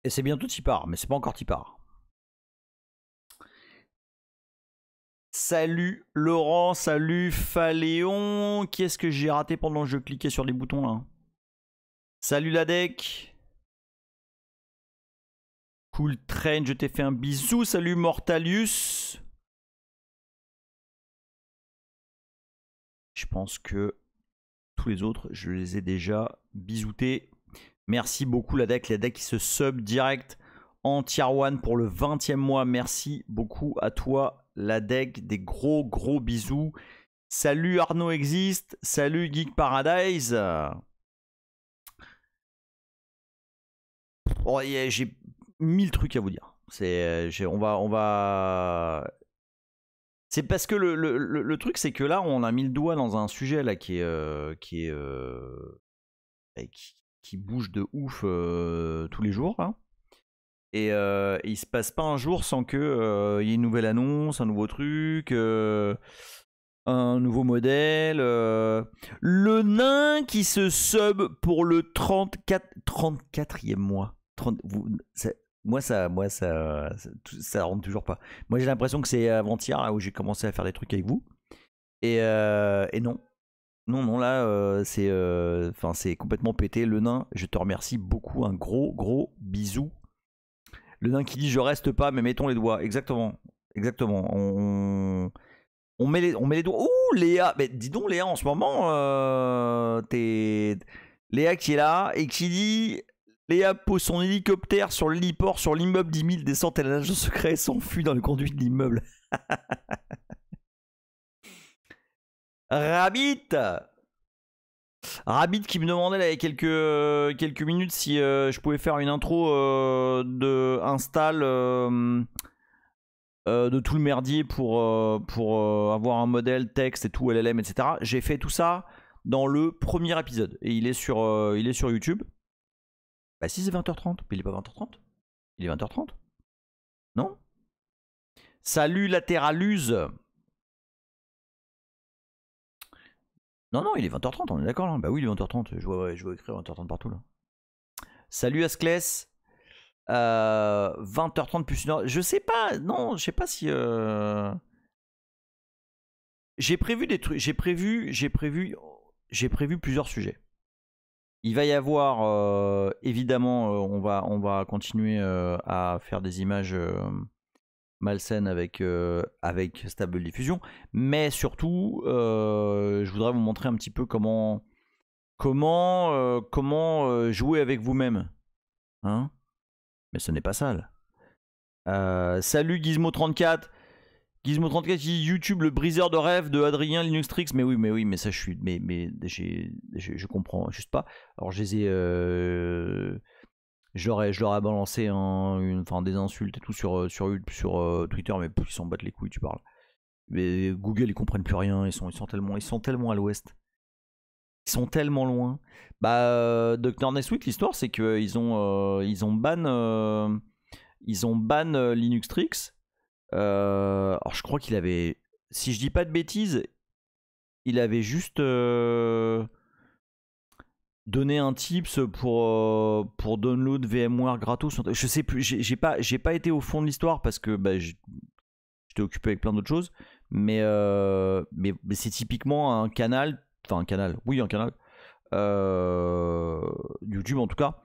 Et c'est bientôt Tipar, mais c'est pas encore Tipar. Salut Laurent, salut Phaléon. Qui est-ce que j'ai raté pendant que je cliquais sur les boutons là? Salut Ladec. Cool Train, je t'ai fait un bisou. Salut Mortalius. Je pense que tous les autres, je les ai déjà bisoutés. Merci beaucoup Ladec. Ladec qui se sub direct en tier 1 pour le 20e mois. Merci beaucoup à toi Ladec. Des gros bisous. Salut Arnaud Existe. Salut Geek Paradise. Oh, yeah, j'ai 1000 trucs à vous dire. On va. C'est parce que le truc, c'est que là, on a mis le doigt dans un sujet là qui bouge de ouf tous les jours. Là. Et il se passe pas un jour sans que y ait une nouvelle annonce, un nouveau truc, un nouveau modèle. Le nain qui se sub pour le 34e mois. 30, ça rentre toujours pas. Moi j'ai l'impression que c'est avant-hier là où j'ai commencé à faire des trucs avec vous. Et non. Non, là c'est complètement pété. Le nain, je te remercie beaucoup. Un gros bisou. Le nain qui dit je reste pas, mais mettons les doigts. Exactement. On met les doigts. Ouh, Léa. Mais dis donc, Léa, en ce moment, t'es. Léa qui est là et qui dit Léa pose son hélicoptère sur l'héliport sur l'immeuble 10 000, descend à l'agent secret et s'enfuit dans le conduit de l'immeuble. Rabbit qui me demandait là, il y a quelques minutes si je pouvais faire une intro de install de tout le merdier pour avoir un modèle, texte et tout, LLM, etc. J'ai fait tout ça dans le premier épisode et il est sur YouTube. Bah si c'est 20h30, mais il est pas 20h30. Il est 20h30. Non? Salut Latéraluse. Non, il est 20h30, on est d'accord là? Bah oui, il est 20h30, je vois écrire 20h30 partout là. Salut Asclès. 20h30 plus une heure. Je sais pas, non, je sais pas si. J'ai prévu des trucs. J'ai prévu plusieurs sujets. Il va y avoir évidemment, on va continuer à faire des images malsaines avec Stable Diffusion, mais surtout, je voudrais vous montrer un petit peu comment jouer avec vous-même, hein. Mais ce n'est pas sale. Salut Gizmo34. Gizmo34 qui dit YouTube le briseur de rêve de Adrien Linuxtrix. Mais oui, mais ça je suis. Mais je comprends juste pas. Alors je les ai. Je leur ai balancé des insultes et tout sur Twitter, mais ils s'en battent les couilles, tu parles. Mais Google ils comprennent plus rien, ils sont tellement à l'ouest. Ils sont tellement loin. Bah Dr Nesweek, l'histoire c'est qu'ils ont ban Linuxtrix. Alors je crois qu'il avait, si je dis pas de bêtises, il avait juste donné un tips pour download VMware gratos. Je sais plus, j'ai pas été au fond de l'histoire parce que j'étais occupé avec plein d'autres choses. Mais c'est typiquement un canal, un canal YouTube en tout cas.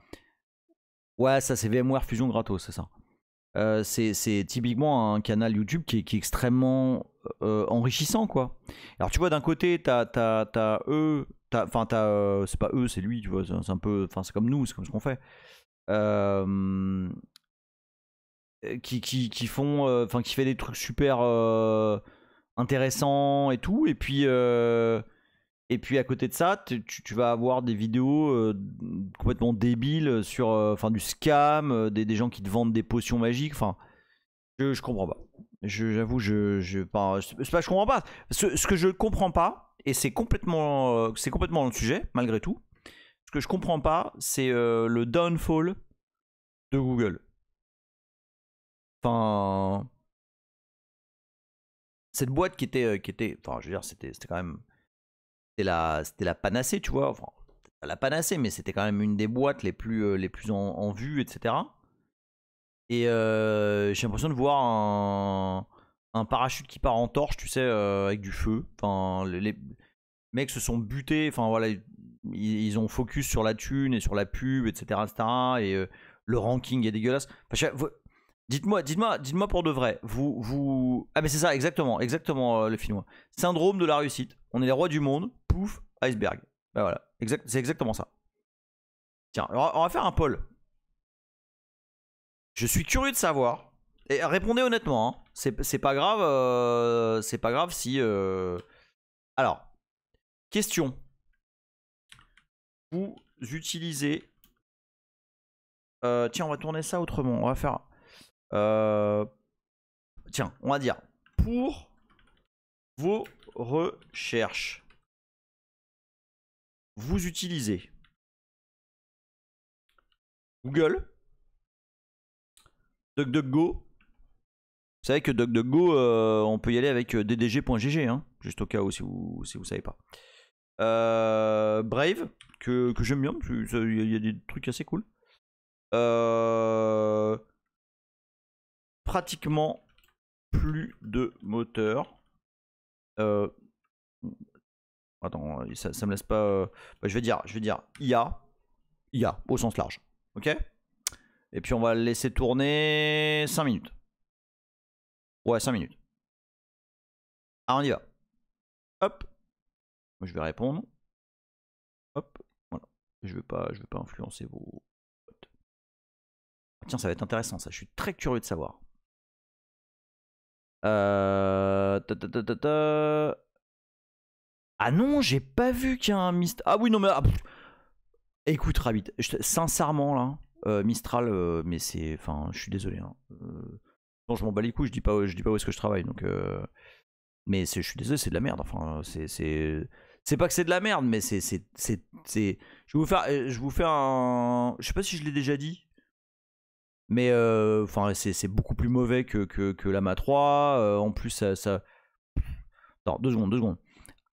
Ouais, ça c'est VMware Fusion gratos, c'est ça. C'est typiquement un canal YouTube qui est extrêmement enrichissant, quoi. Alors tu vois, d'un côté t'as eux, c'est pas eux, c'est lui, tu vois, c'est un peu, c'est comme nous, c'est comme ce qu'on fait, qui font, qui fait des trucs super intéressants et tout, et puis à côté de ça, tu vas avoir des vidéos complètement débiles sur du scam, des gens qui te vendent des potions magiques. Enfin, je comprends pas. J'avoue, c'est pas je comprends pas. Ce que je comprends pas, et c'est complètement le sujet, malgré tout. Ce que je comprends pas, c'est le downfall de Google. Enfin, cette boîte qui était, enfin, je veux dire, c'était quand même. C'était la panacée, tu vois. Enfin, pas la panacée, mais c'était quand même une des boîtes les plus en vue, etc. Et j'ai l'impression de voir un parachute qui part en torche, tu sais, avec du feu. Enfin, les mecs se sont butés. Enfin voilà, ils ont focus sur la thune et sur la pub, etc., etc. Et le ranking est dégueulasse. Enfin, dites-moi pour de vrai. Ah mais c'est ça, exactement, le Finnois. Syndrome de la réussite. On est les rois du monde. Pouf, iceberg. Ben voilà, c'est exactement ça. Tiens, alors, on va faire un poll. Je suis curieux de savoir. Et répondez honnêtement. Hein. C'est pas grave. C'est pas grave si. Alors, question. Vous utilisez. Tiens, on va tourner ça autrement. On va faire. Tiens, on va dire pour vos recherches, vous utilisez Google, DuckDuckGo. Vous savez que DuckDuckGo, on peut y aller avec ddg.gg, hein, juste au cas où si vous savez pas. Brave, que j'aime bien, il y a des trucs assez cool. Pratiquement plus de moteur. Attends, ça me laisse pas. Bah, je vais dire IA au sens large. Ok. Et puis on va le laisser tourner 5 minutes. Ouais, 5 minutes. Ah, on y va. Hop. Je vais répondre. Hop. Voilà. Je vais pas influencer vos potes. Tiens, ça va être intéressant ça. Je suis très curieux de savoir. Ah non, j'ai pas vu qu'il y a un Mistral. Ah oui, non, mais. Écoute, Rabbit, sincèrement, là, Mistral, mais c'est. Enfin, je suis désolé. Hein. Non, je m'en bats les couilles, je dis pas où est-ce que je travaille. Donc, mais je suis désolé, c'est de la merde. Enfin, c'est pas que c'est de la merde, mais c'est. Je vais vous faire un. Je sais pas si je l'ai déjà dit. Mais enfin, c'est beaucoup plus mauvais que la Ma 3. En plus, ça. Attends, 2 secondes.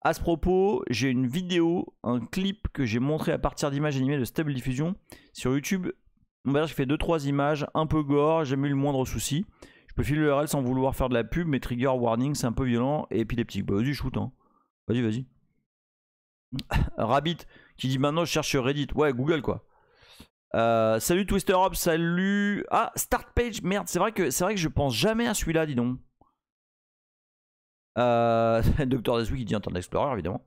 À ce propos, j'ai une vidéo, un clip que j'ai montré à partir d'images animées de Stable Diffusion sur YouTube. Mon berger fait 2-3 images, un peu gore, j'ai jamais eu le moindre souci. Je peux filer l'URL sans vouloir faire de la pub, mais trigger warning, c'est un peu violent et épileptique. Bah vas-y, shoot, hein. Vas-y. Rabbit qui dit maintenant je cherche sur Reddit. Ouais, Google quoi. Salut Twister Up, salut. Ah, Start Page, merde, c'est vrai que je pense jamais à celui-là, dis donc. Dr. Deswi qui dit Internet Explorer, évidemment.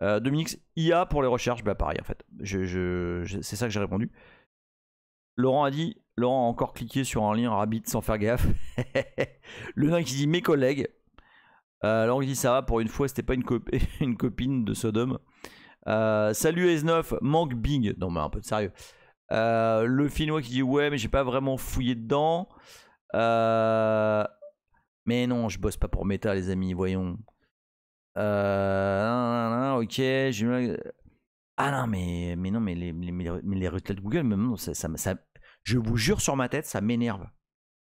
Dominique, IA pour les recherches, bah pareil en fait. C'est ça que j'ai répondu. Laurent a encore cliqué sur un lien Rabbit sans faire gaffe. Le nain qui dit mes collègues. Laurent qui dit ça va, pour une fois c'était pas une copine de Sodome. Salut S9, manque Bing. Non mais un peu de sérieux. Le Finnois qui dit ouais mais j'ai pas vraiment fouillé dedans. Mais non, je bosse pas pour Meta les amis, voyons. Ok, ah non, mais non, mais les résultats de Google, même, je vous jure sur ma tête, ça m'énerve.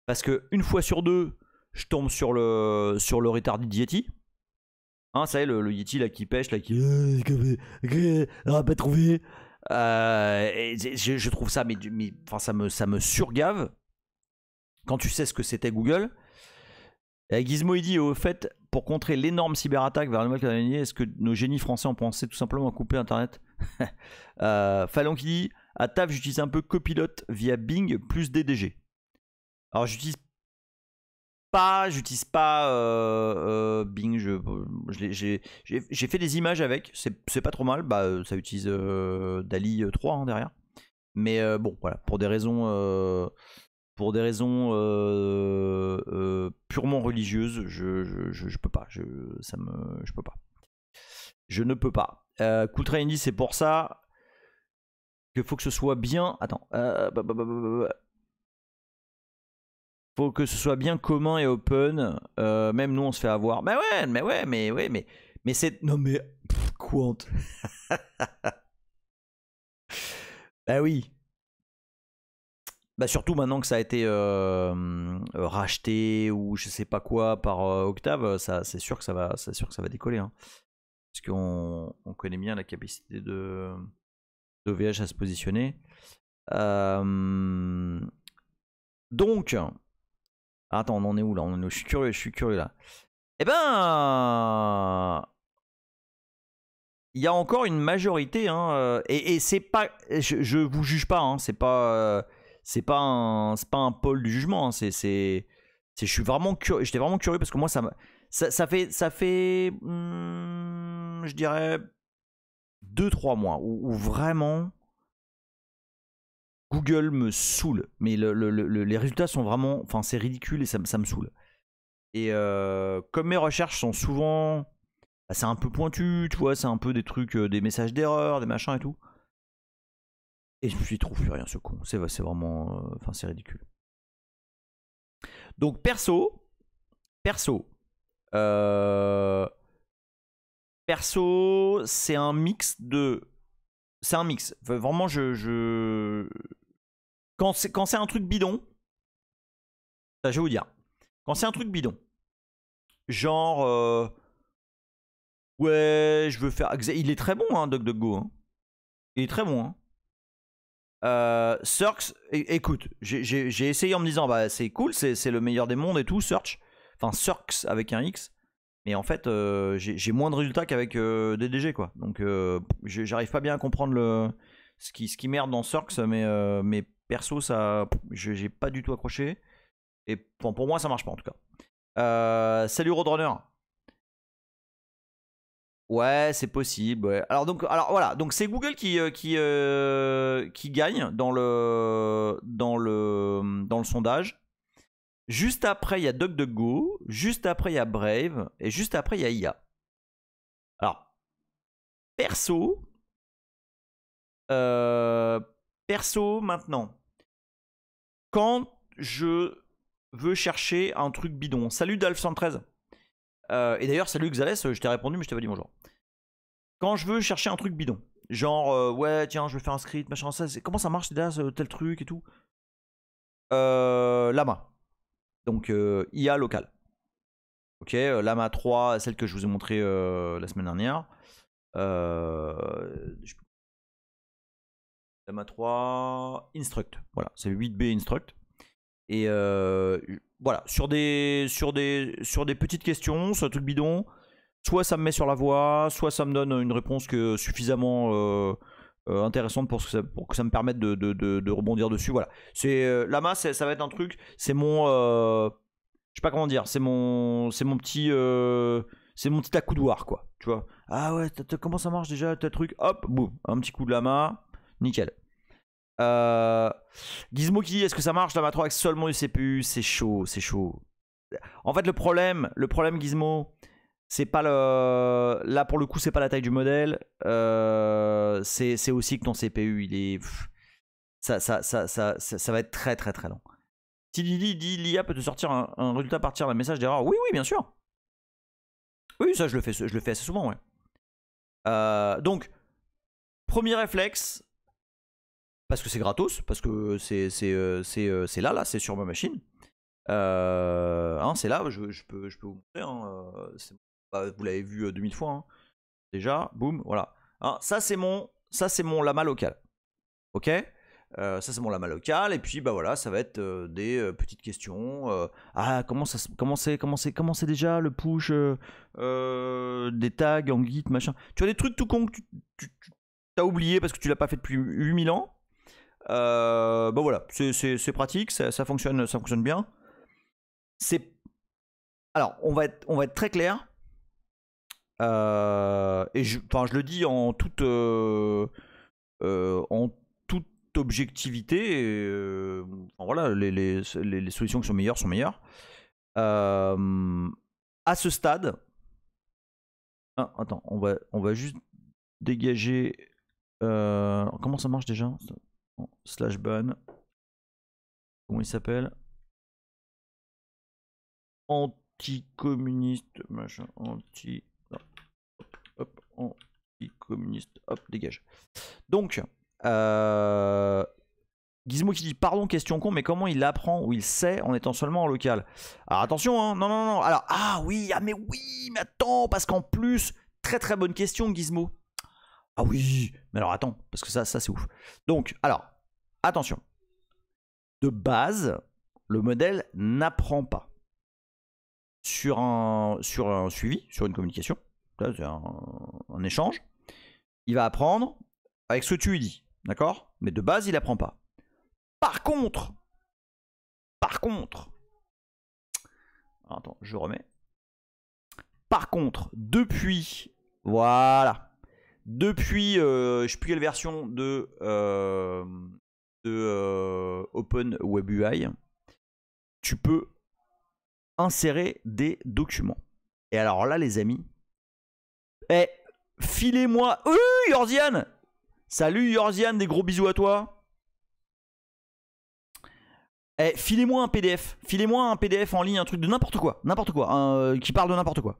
Parce que une fois sur deux, je tombe sur le retarded Yeti. Hein, ça y est, le Yeti là qui pêche, là qui. On va pas trouvé. Je trouve ça, mais enfin, ça me surgave. Quand tu sais ce que c'était Google. Gizmo il dit au fait, pour contrer l'énorme cyberattaque vers le Nouvelle-Calédonie, est-ce que nos génies français ont pensé tout simplement à couper internet? Fallon qui dit à taf j'utilise un peu Copilot via Bing plus DDG. Alors j'utilise pas Bing, j'ai fait des images avec, c'est pas trop mal, bah ça utilise DALI 3 hein, derrière. Mais bon voilà, pour des raisons purement religieuses, je peux pas. Je peux pas. Je ne peux pas. Cooltrain dit c'est pour ça qu'il faut que ce soit bien. Attends. Faut que ce soit bien commun et open. Même nous on se fait avoir. Mais c'est. Non mais. Quant. Bah oui. Bah surtout maintenant que ça a été racheté ou je sais pas quoi par Octave, c'est sûr que ça va décoller. Hein. Parce qu'on connaît bien la capacité de OVH à se positionner. Donc, attends, on en est où là? Je suis curieux là. Eh ben, il y a encore une majorité, hein, et c'est pas, je vous juge pas, hein, c'est pas un pôle du jugement, hein, je suis vraiment curieux, j'étais vraiment curieux parce que moi ça fait, je dirais 2-3 mois où vraiment Google me saoule, mais les résultats sont vraiment, enfin c'est ridicule et ça me saoule. Et comme mes recherches sont souvent, bah, c'est un peu pointu, tu vois, c'est un peu des trucs, des messages d'erreur, des machins et tout. Et je lui trouve plus rien ce con, c'est vraiment, enfin c'est ridicule. Donc perso, euh, c'est un mix de, c'est un mix. Enfin, vraiment, quand c'est un truc bidon, ça, je vais vous dire, quand c'est un truc bidon, genre, ouais, je veux faire, il est très bon, hein, DuckDuckGo, hein. Il est très bon, hein. Search, écoute, j'ai essayé en me disant, bah c'est cool, c'est le meilleur des mondes et tout, Search, enfin Search avec un X, mais en fait, j'ai moins de résultats qu'avec DDG, quoi. Donc, j'arrive pas bien à comprendre ce qui merde dans Search, mais perso, ça, j'ai pas du tout accroché. Et pour moi, ça marche pas en tout cas. Salut Roadrunner. Ouais, c'est possible. Ouais. Alors voilà, donc c'est Google qui gagne dans le sondage. Juste après, il y a DuckDuckGo. Juste après, il y a Brave. Et juste après, il y a IA. Alors, perso maintenant, quand je veux chercher un truc bidon, salut Dalf113. Et d'ailleurs, salut Xales, je t'ai répondu, mais je t'ai pas dit bonjour. Quand je veux chercher un truc bidon, genre, ouais, tiens, je vais faire un script, machin, comment ça marche déjà, tel truc et tout. Lama. Donc, IA local. Ok, Lama 3, celle que je vous ai montré la semaine dernière. Lama 3, Instruct. Voilà, c'est 8B Instruct. Et voilà, sur des petites questions, sur un truc bidon, soit ça me met sur la voie, soit ça me donne une réponse suffisamment intéressante pour que ça me permette de rebondir dessus. Voilà. Lama, ça va être un truc, c'est mon. Je sais pas comment dire, c'est mon petit. C'est mon petit accoudoir, quoi. Tu vois. Ah ouais, comment ça marche déjà, tel truc. Hop, boum, un petit coup de lama, nickel. Gizmo qui dit est-ce que ça marche Lama 3 avec seulement du CPU? C'est chaud, c'est chaud. En fait, le problème Gizmo, c'est pas le. Là pour le coup, c'est pas la taille du modèle. C'est aussi que ton CPU, il est. Ça va être très très très lent. Tididi dit l'IA peut te sortir un résultat à partir d'un message d'erreur. Oui, oui, bien sûr. Oui, ça je le fais assez souvent, ouais. Donc, premier réflexe, parce que c'est gratos, parce que c'est là, c'est sur ma machine. Hein, c'est là, je peux vous montrer. Hein, bah, vous l'avez vu 2000 fois. Hein. Déjà, boum, voilà. Hein, ça c'est mon lama local. Ok. Ça c'est mon lama local et puis bah voilà, ça va être des petites questions. Comment c'est déjà le push des tags en Git machin. Tu as des trucs tout con que tu as oublié parce que tu l'as pas fait depuis 8000 ans. Bah voilà, c'est pratique, ça fonctionne bien. Alors on va être très clair. Et je le dis en toute objectivité. Voilà, les solutions qui sont meilleures sont meilleures. À ce stade, attends, on va juste dégager. Comment ça marche déjà? Slash ban. Comment il s'appelle? Anticommuniste, machin, hop, anticommuniste, hop, dégage. Donc, Gizmo qui dit pardon, question con, mais comment il apprend ou il sait en étant seulement en local? Alors attention, hein, non. Alors, mais attends, parce qu'en plus, très très bonne question, Gizmo. Ah oui, mais alors attends, parce que ça c'est ouf. Donc, alors, attention. De base, Le modèle n'apprend pas. Sur un suivi, sur une communication, c'est un échange, il va apprendre avec ce que tu lui dis, d'accord? Mais de base, il n'apprend pas. Par contre, attends, je remets. Par contre, depuis, voilà, depuis, je sais plus quelle version de OpenWebUI, tu peux insérer des documents. Et alors là, les amis, filez-moi. Yorzian! Salut Yorzian, des gros bisous à toi. Filez-moi un PDF. Filez-moi un PDF en ligne, un truc de n'importe quoi. N'importe quoi. Qui parle de n'importe quoi.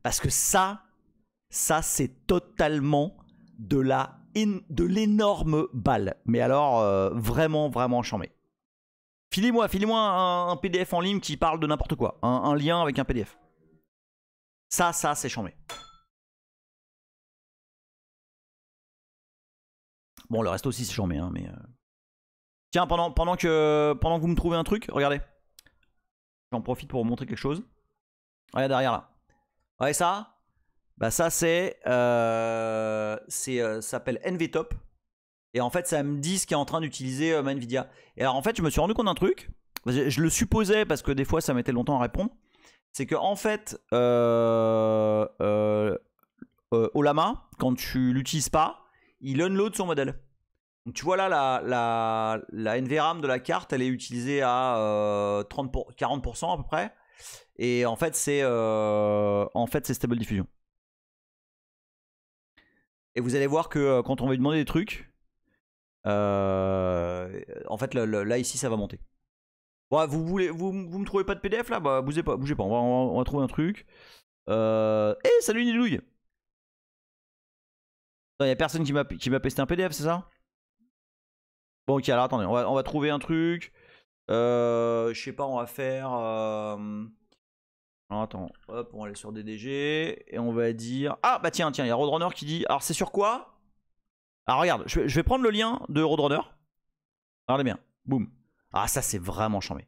Parce que ça c'est totalement de l'énorme balle. Mais alors, vraiment, vraiment charmé. Filez-moi un PDF en ligne qui parle de n'importe quoi. Un lien avec un PDF. Ça c'est charmé. Bon, le reste aussi c'est charmé, hein, mais... Tiens, pendant que vous me trouvez un truc, regardez. J'en profite pour vous montrer quelque chose. Regardez derrière là. Ouais, ça. Bah ça c'est... ça s'appelle NVTop. Et en fait ça me dit ce qui est en train d'utiliser ma Nvidia. Et alors en fait je me suis rendu compte d'un truc. Je le supposais parce que des fois ça mettait longtemps à répondre. C'est que en fait Ollama, quand tu l'utilises pas, il unload son modèle. Donc tu vois là la NVRAM de la carte, elle est utilisée à 40% à peu près. Et en fait c'est Stable Diffusion. Et vous allez voir que quand on va lui demander des trucs, en fait là ici ça va monter. Bon, vous me trouvez pas de PDF là? Bah bougez pas. On va trouver un truc. Salut Nidouille. Il y a personne qui m'a pesté un PDF, c'est ça? Bon ok, alors attendez, on va trouver un truc. Je sais pas, on va faire... Alors, attends, hop, on va aller sur DDG. Et on va dire... Ah bah tiens, il y a Roadrunner qui dit... Alors c'est sur quoi? Alors regarde, je vais prendre le lien de Roadrunner. Regardez bien, boum. Ah ça c'est vraiment charmé.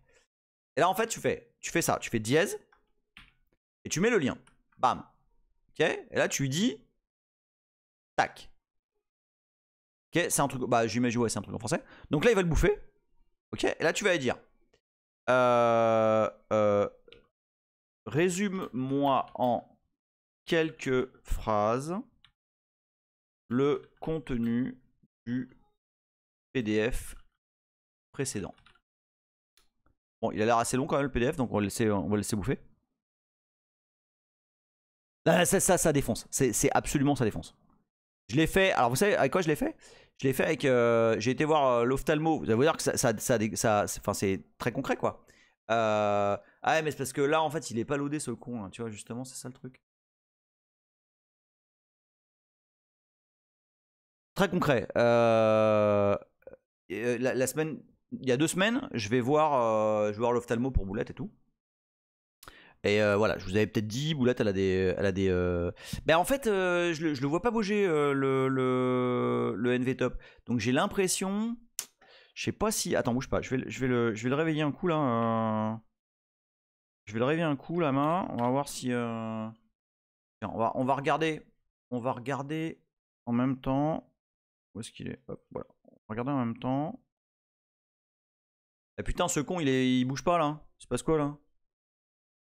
Et là en fait tu fais ça, tu fais dièse. Et tu mets le lien. Bam. Ok. Et là tu lui dis... Tac. Ok, c'est un truc... Bah j'imagine, ouais, c'est un truc en français. Donc là il va le bouffer. Ok, et là tu vas lui dire... résume-moi en quelques phrases le contenu du PDF précédent. Bon, il a l'air assez long quand même le PDF, donc on va le laisser bouffer. Là, ça défonce. C'est absolument, ça défonce. Je l'ai fait. Alors vous savez avec quoi je l'ai fait? Je l'ai fait avec... j'ai été voir l'ophtalmo. Vous allez voir que c'est très concret quoi. Ah ouais, mais c'est parce que là en fait il est pas loadé ce con, hein, tu vois, justement c'est ça le truc. Très concret. La semaine, il y a 2 semaines, je vais voir l'ophtalmo pour Boulette et tout. Et voilà, je vous avais peut-être dit, Boulette elle a des ben en fait je le vois pas bouger le NVTop. Donc j'ai l'impression, je sais pas si, attends bouge pas, je vais le réveiller un coup là. Je vais le réveiller un coup la main, on va voir si tiens, on va regarder en même temps. Où est-ce qu'il est? Hop, voilà. On va regarder en même temps. Eh putain, ce con, il bouge pas là. Il se passe quoi là?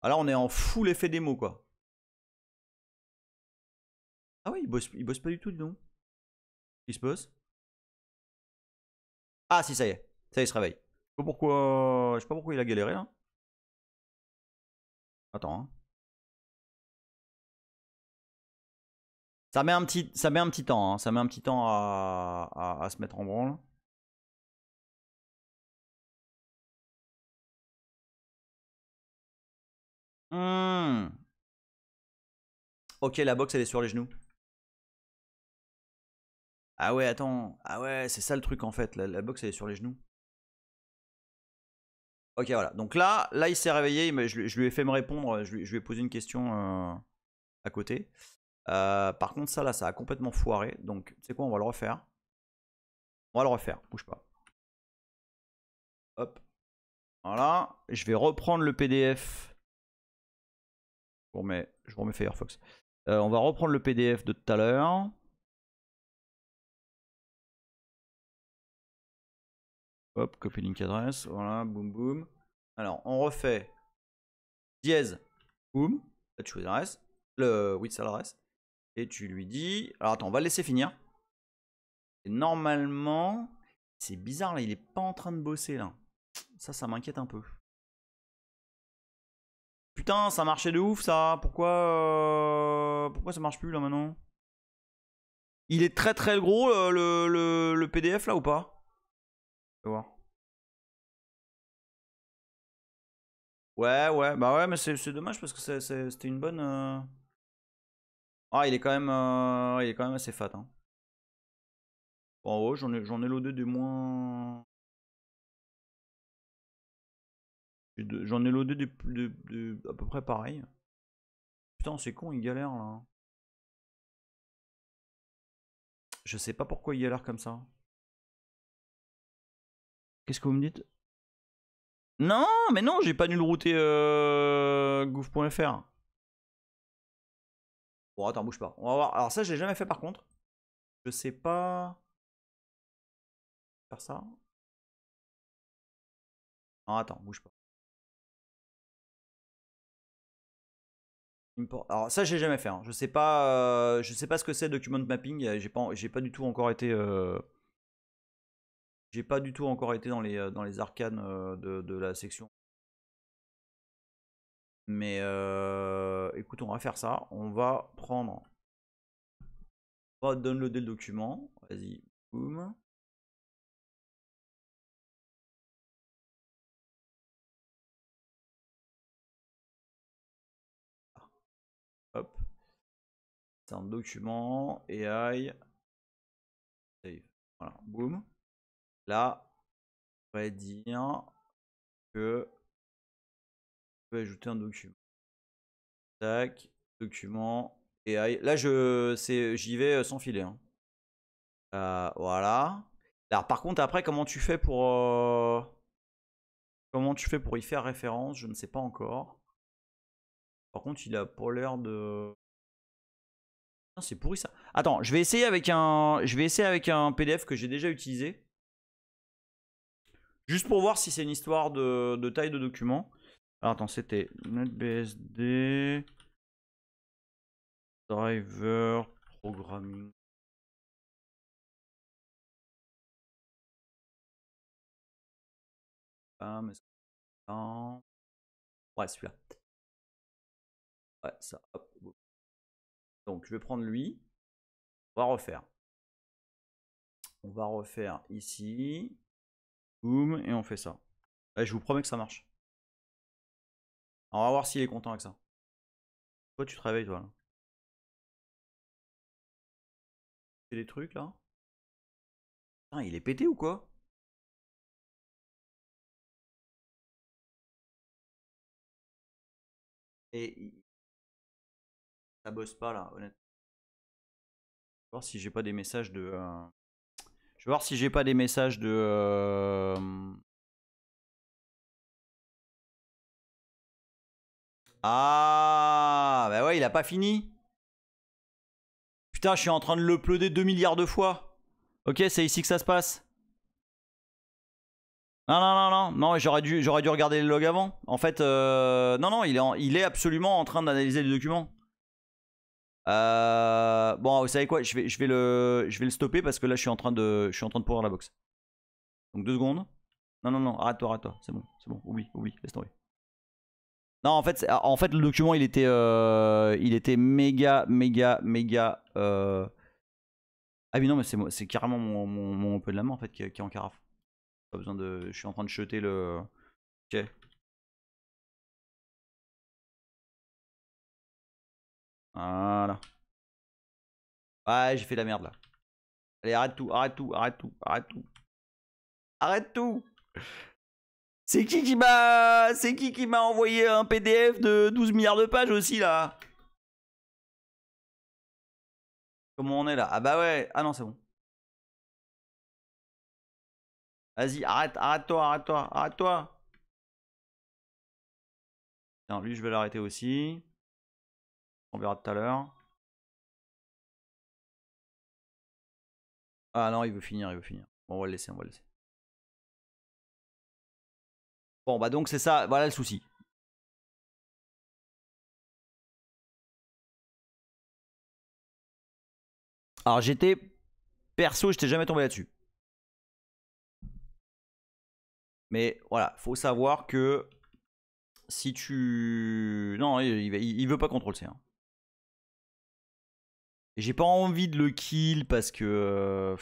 Ah là, on est en full effet démo quoi. Ah oui, il bosse pas du tout, dis donc. Il se passe? Ah si, ça y est. Ça y est, il se réveille. Je sais pas pourquoi il a galéré là. Attends. Hein. Ça met un petit temps. Hein. Ça met un petit temps à se mettre en branle. Ok, la box elle est sur les genoux. Ah ouais, attends. Ah ouais, c'est ça le truc en fait. La box elle est sur les genoux. Ok, voilà. Donc là il s'est réveillé. Je lui ai fait me répondre. Je lui ai posé une question à côté. Par contre, ça là, ça a complètement foiré. Donc, tu sais quoi, on va le refaire. On va le refaire. Bouge pas. Hop. Voilà. Je vais reprendre le PDF. Je vous remets Firefox. On va reprendre le PDF de tout à l'heure. Hop, copie link adresse. Voilà, boum boum. Alors, on refait dièse, boum. Là, tu choisis l'adresse. Oui, c'est l'adresse. Et tu lui dis. Alors, attends, on va le laisser finir. Et normalement, c'est bizarre là, il est pas en train de bosser là. Ça m'inquiète un peu. Putain, ça marchait de ouf ça. Pourquoi ça marche plus là maintenant? Il est très très gros le PDF là ou pas? On va voir. Ouais, bah ouais, mais c'est dommage parce que c'était une bonne. Ah, il est quand même assez fat. Hein. Bon, en haut, j'en ai loadé des moins. J'en ai loadé à peu près pareil. Putain, c'est con, il galère là. Je sais pas pourquoi il galère comme ça. Qu'est-ce que vous me dites? Non, mais non, j'ai pas nul routé gouv.fr. Bon, attends, bouge pas. On va voir. Alors ça, je l'ai jamais fait par contre. Je sais pas faire ça. Non, attends, bouge pas. Alors ça, j'ai jamais fait. Hein. Je sais pas ce que c'est document mapping. J'ai pas du tout encore été. J'ai pas du tout encore été dans les arcanes de la section. Mais écoute, on va faire ça. On va prendre. On va downloader le document. Vas-y, boum. Hop. C'est un document. AI. Save. Voilà, boum. Là, on va dire que je vais ajouter un document. Tac, document. AI. Là, j'y vais sans filer. Hein. Voilà. Alors, par contre, après, comment tu fais pour y faire référence? Je ne sais pas encore. Par contre, il a pas l'air de. C'est pourri ça. Attends, je vais essayer avec un PDF que j'ai déjà utilisé. Juste pour voir si c'est une histoire de taille de document. Alors, attends, c'était NetBSD Driver Programming. Ah, mais ça. Ouais, celui-là. Ouais, ça. Hop. Donc, je vais prendre lui. On va refaire. On va refaire ici. Boum, et on fait ça. Ouais, je vous promets que ça marche. Alors, on va voir s'il est content avec ça. Toi, tu te réveilles, toi. Là. Tu fais des trucs, là. Putain, il est pété ou quoi? Et ça bosse pas, là, honnêtement. Je vais voir si j'ai pas des messages de... Je vais voir si j'ai pas des messages de... Ah, bah ouais, il a pas fini. Putain, je suis en train de l'uploader 2 milliards de fois. Ok, c'est ici que ça se passe. Non, j'aurais dû regarder le log avant. En fait, non, il est absolument en train d'analyser les documents. Bon, vous savez quoi, je vais le stopper parce que là, je suis en train de pourrir la box. Donc 2 secondes. Non, arrête-toi, c'est bon, oublie, laisse tomber. Non, en fait, le document, il était méga. Ah oui, non, mais c'est carrément mon peu de la main en fait qui est en carafe. Pas besoin de. Je suis en train de jeter le. Ok. Voilà. Ouais, j'ai fait la merde là. Allez, arrête tout. Arrête tout. C'est qui m'a envoyé un PDF de 12 milliards de pages aussi là? Comment on est là? Ah bah ouais. Ah non, c'est bon. Vas-y, arrête-toi. Tiens, lui, je vais l'arrêter aussi. On verra tout à l'heure. Ah non, il veut finir, il veut finir. Bon, on va le laisser, on va le laisser. Bon, bah donc c'est ça, voilà le souci. Alors j'étais... Perso, j'étais jamais tombé là-dessus. Mais voilà, faut savoir que si tu... Non, il veut pas contrôle C. Hein. Et j'ai pas envie de le kill parce que...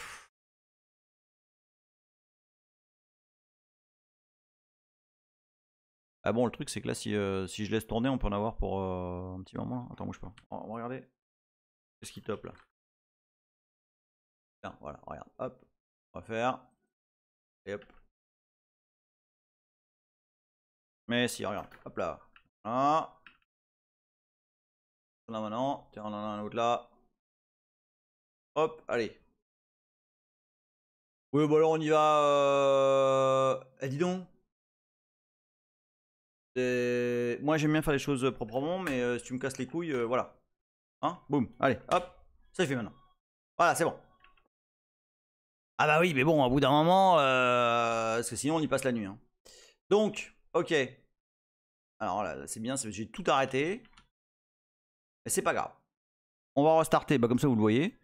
Ah bon, le truc c'est que là, si je laisse tourner, on peut en avoir pour un petit moment. Attends, bouge pas. On va regarder. Qu'est-ce qui top là? Tiens, voilà, regarde. Hop. On va faire. Et hop. Mais si, regarde. Hop là. Voilà. Là maintenant. Tiens, on en a un autre là. Hop, allez. Oui, bon alors on y va. Eh, dis donc. Moi j'aime bien faire les choses proprement, mais si tu me casses les couilles, voilà. Hein? Boum. Allez, hop. Ça fait maintenant. Voilà, c'est bon. Ah bah oui, mais bon, au bout d'un moment, parce que sinon on y passe la nuit. Hein. Donc, ok. Alors là, c'est bien, j'ai tout arrêté. Mais c'est pas grave. On va restarter, bah, comme ça vous le voyez.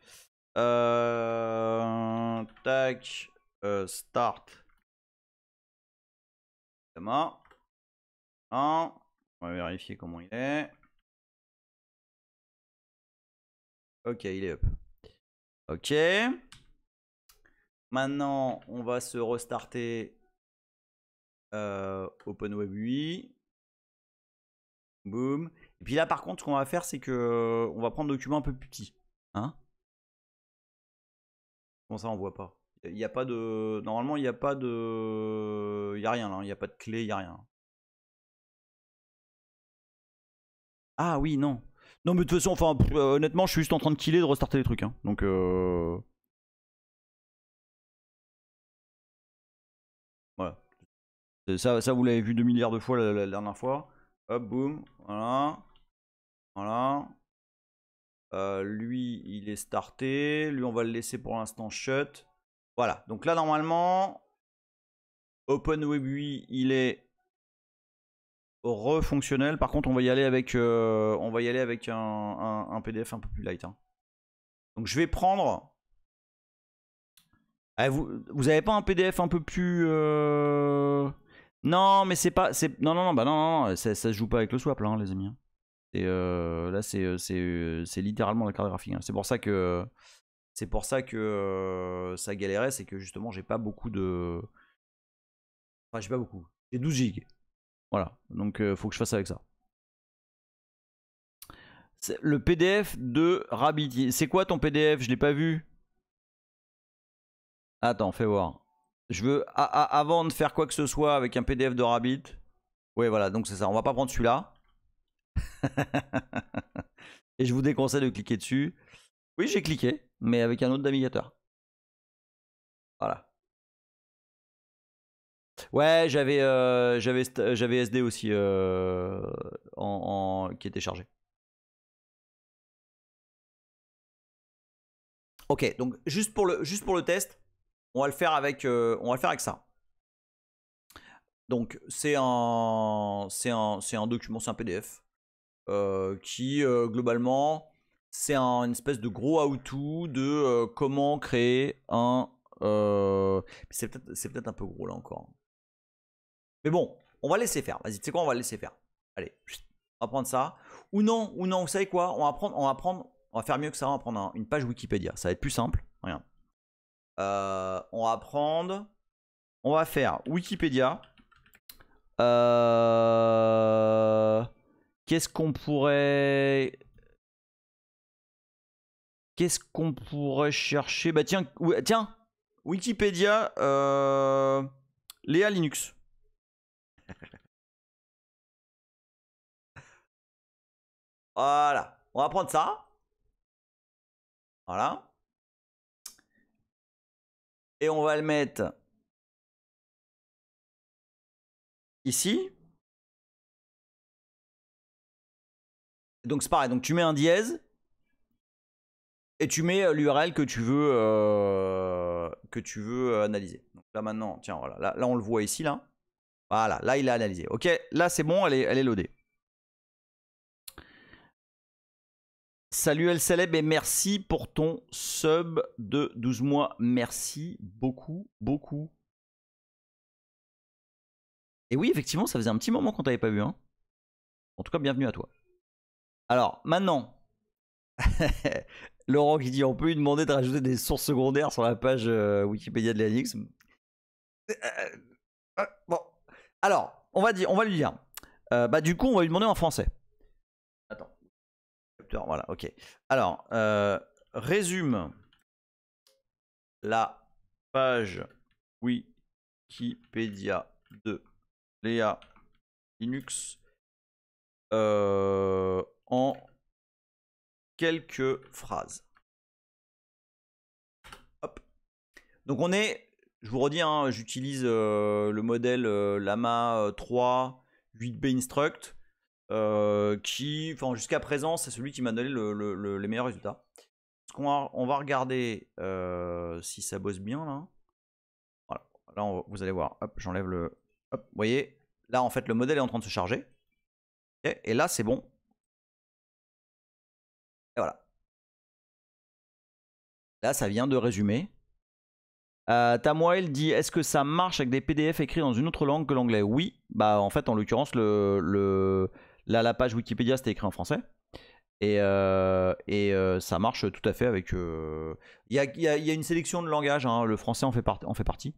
Tac. Start. On va vérifier comment il est. Ok, il est up. Ok. Maintenant, on va se restarter OpenWeb 8. Boom. Et puis là, par contre, ce qu'on va faire, c'est que on va prendre un document un peu plus petit. Hein? Comment ça, on voit pas? Il n'y a pas de... Normalement, il n'y a pas de... Il n'y a rien là. Il n'y a pas de clé, il n'y a rien. Ah oui, non. Non, mais de toute façon, enfin, honnêtement, je suis juste en train de killer, de restarter les trucs. Hein. Donc, voilà. Ça, vous l'avez vu 2 milliards de fois la dernière fois. Hop, boum. Voilà. Voilà. Lui, il est starté. Lui, on va le laisser pour l'instant shut. Voilà. Donc là, normalement, OpenWeb 8, il est refonctionnel. Par contre, on va y aller avec, un PDF un peu plus light. Hein. Donc je vais prendre... Ah, vous avez pas un PDF un peu plus... Non, mais c'est pas... Non, non, non, bah non, non, ça se joue pas avec le swap, là, hein, les amis. Hein. Là, c'est littéralement la carte graphique. Hein. C'est pour ça que... ça galérait, c'est que justement, j'ai pas beaucoup de... Enfin, j'ai pas beaucoup. J'ai 12 gigs. Voilà, donc faut que je fasse avec ça. Le PDF de Rabbit. C'est quoi ton PDF? Je l'ai pas vu. Attends, fais voir. Je veux, avant de faire quoi que ce soit avec un PDF de Rabbit. Ouais, voilà, donc c'est ça. On va pas prendre celui-là. Et je vous déconseille de cliquer dessus. Oui, j'ai cliqué, mais avec un autre navigateur. Voilà. Ouais, j'avais SD aussi qui était chargé. Ok, donc juste pour le test, on va le faire avec ça. Donc c'est un document, c'est un PDF qui globalement c'est une espèce de gros how-to de comment créer un. C'est peut-être un peu gros là encore. Mais bon, on va laisser faire. Vas-y, tu sais quoi, on va laisser faire. Allez, on va prendre ça. Ou non, vous savez quoi, on va faire mieux que ça. On va prendre une page Wikipédia. Ça va être plus simple. Regarde. On va prendre. On va faire Wikipédia. Qu'est-ce qu'on pourrait chercher? Bah tiens, Wikipédia Léa Linux. Voilà, on va prendre ça. Voilà. Et on va le mettre ici. Donc c'est pareil, donc tu mets un dièse et tu mets l'URL que tu veux analyser. Donc là maintenant, tiens voilà, là on le voit ici là. Voilà, là il a analysé. Ok, là c'est bon, elle est loadée. Salut El Celeb et merci pour ton sub de 12 mois. Merci beaucoup, beaucoup. Et oui, effectivement, ça faisait un petit moment qu'on t'avait pas vu. Hein. En tout cas, bienvenue à toi. Alors, maintenant, Laurent qui dit on peut lui demander de rajouter des sources secondaires sur la page Wikipédia de Linux. Bon, alors, on va lui dire. Du coup, on va lui demander en français. Attends. Voilà, ok. Alors, résume la page Wikipédia de Léa Linux en quelques phrases. Hop. Donc on est, je vous redis, hein, j'utilise le modèle Llama 3 8B Instruct qui, enfin jusqu'à présent, c'est celui qui m'a donné les meilleurs résultats. On va regarder si ça bosse bien là. Voilà. Là, vous allez voir. Hop, j'enlève le. Hop, vous voyez, là en fait le modèle est en train de se charger. Okay, et là c'est bon. Et voilà. Là ça vient de résumer. Tamoil dit est-ce que ça marche avec des PDF écrits dans une autre langue que l'anglais? Oui. Bah en fait en l'occurrence la page Wikipédia c'était écrit en français. Et ça marche tout à fait avec. Il y a une sélection de langages, hein, le français en fait partie.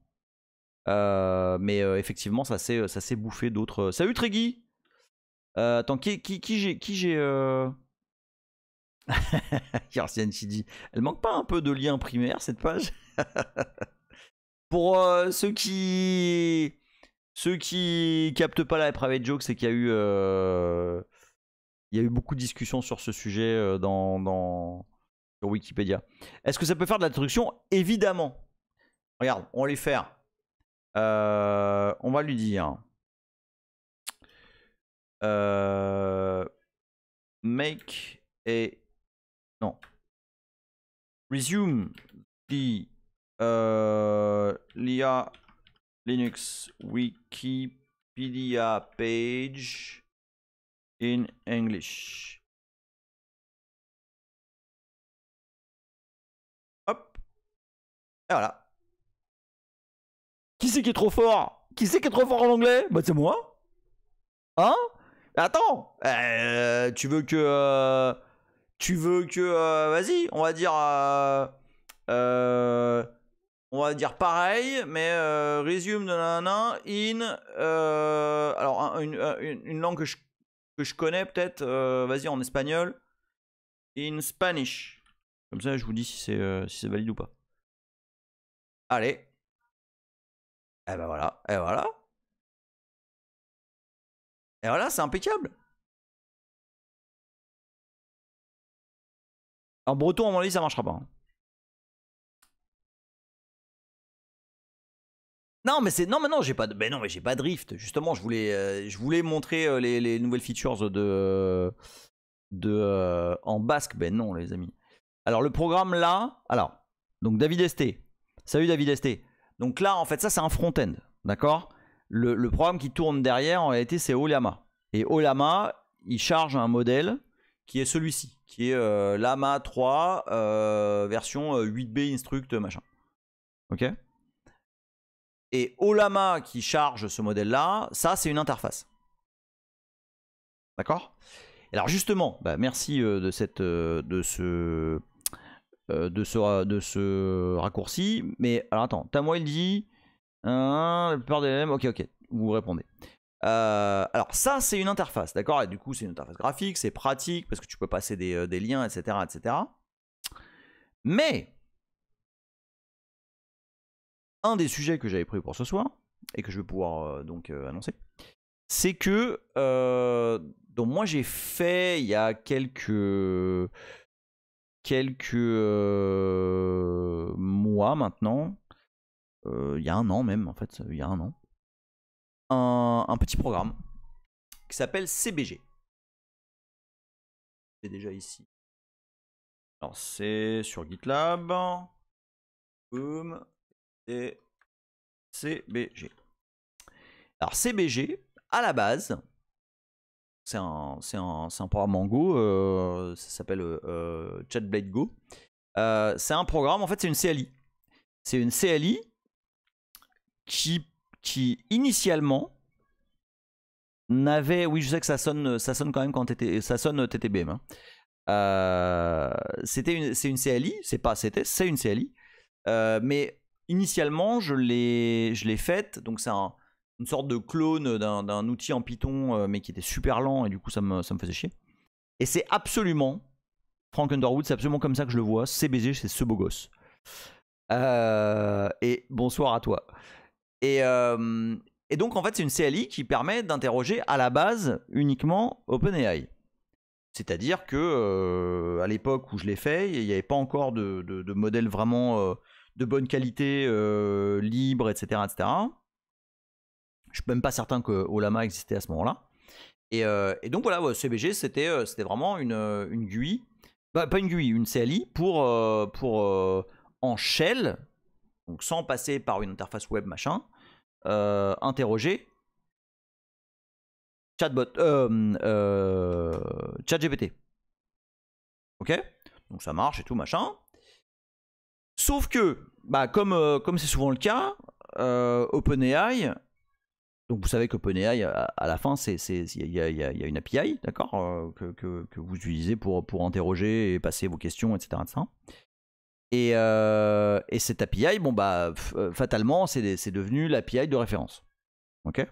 Mais effectivement, ça s'est bouffé d'autres. Salut Trégui. Attends, qui j'ai. Yarcian qui dit elle manque pas un peu de liens primaires cette page? Pour ceux qui captent pas la private joke, c'est qu'il y a eu. Il y a eu beaucoup de discussions sur ce sujet sur Wikipédia. Est-ce que ça peut faire de la traduction? Évidemment. Regarde, on va lui faire. On va lui dire. Make a. Non. Resume the Léa Linux Wikipedia page in English. Hop. Et voilà. Qui c'est qui est trop fort? Qui c'est qui est trop fort en anglais? Bah c'est moi. Hein? Attends. Vas-y, on va dire pareil, mais resume de nanana in. Alors une langue que je connais peut-être. Vas-y en espagnol. In Spanish. Comme ça, je vous dis si c'est valide ou pas. Allez. Et ben voilà. Et voilà. Et voilà, c'est impeccable. En breton, à mon avis, ça marchera pas. Hein. Non, mais j'ai pas de. Ben non, mais j'ai pas de drift. Justement, je voulais montrer les nouvelles features en basque. Ben non, les amis. Alors le programme là, donc David ST. Salut David ST. Donc là, en fait, ça c'est un front-end, d'accord. Le programme qui tourne derrière, en réalité, c'est Ollama. Et Ollama, il charge un modèle qui est celui-ci, qui est Llama 3 version 8B Instruct machin. Ok. Et Ollama qui charge ce modèle-là, ça c'est une interface. D'accord. Alors justement, merci de ce raccourci. Mais alors attends, Tamoil dit la plupart des mêmes. Ok, vous répondez. Alors ça c'est une interface, d'accord. Et du coup c'est une interface graphique, c'est pratique parce que tu peux passer des liens, etc., etc. Mais un des sujets que j'avais prévu pour ce soir et que je vais pouvoir donc annoncer, c'est que donc moi j'ai fait il y a quelques mois maintenant, il y a un an même en fait, il y a un an, un petit programme qui s'appelle CBG. C'est déjà ici. Alors c'est sur GitLab. Boom. Et CBG. Alors CBG, à la base, c'est un programme en Go, ça s'appelle ChatBlade Go. C'est un programme, en fait c'est une CLI. C'est une CLI qui initialement n'avait, oui je sais que ça sonne quand même quand ça sonne TTBM. Hein. C'est une CLI, c'est une CLI, mais initialement je l'ai faite, donc c'est une sorte de clone d'un outil en Python, mais qui était super lent et du coup ça me faisait chier. Et c'est absolument, Frank Underwood, c'est absolument comme ça que je le vois. CBG, c'est ce beau gosse. Et bonsoir à toi. Et donc en fait c'est une CLI qui permet d'interroger à la base uniquement OpenAI. C'est-à-dire que à l'époque où je l'ai fait, il n'y avait pas encore de modèle vraiment de bonne qualité, libre, etc., etc. Je suis même pas certain que Ollama existait à ce moment-là. Et donc voilà, CBG c'était vraiment une GUI, bah, pas une GUI, une CLI pour en shell, donc sans passer par une interface web machin, interroger ChatGPT. Ok, donc ça marche et tout machin. Sauf que, bah, comme c'est souvent le cas, OpenAI. Donc vous savez qu'OpenAI, à la fin, il y a une API, d'accord, que vous utilisez pour interroger et passer vos questions, etc. Et cette API, bon bah, fatalement, c'est devenu l'API de référence. Ok.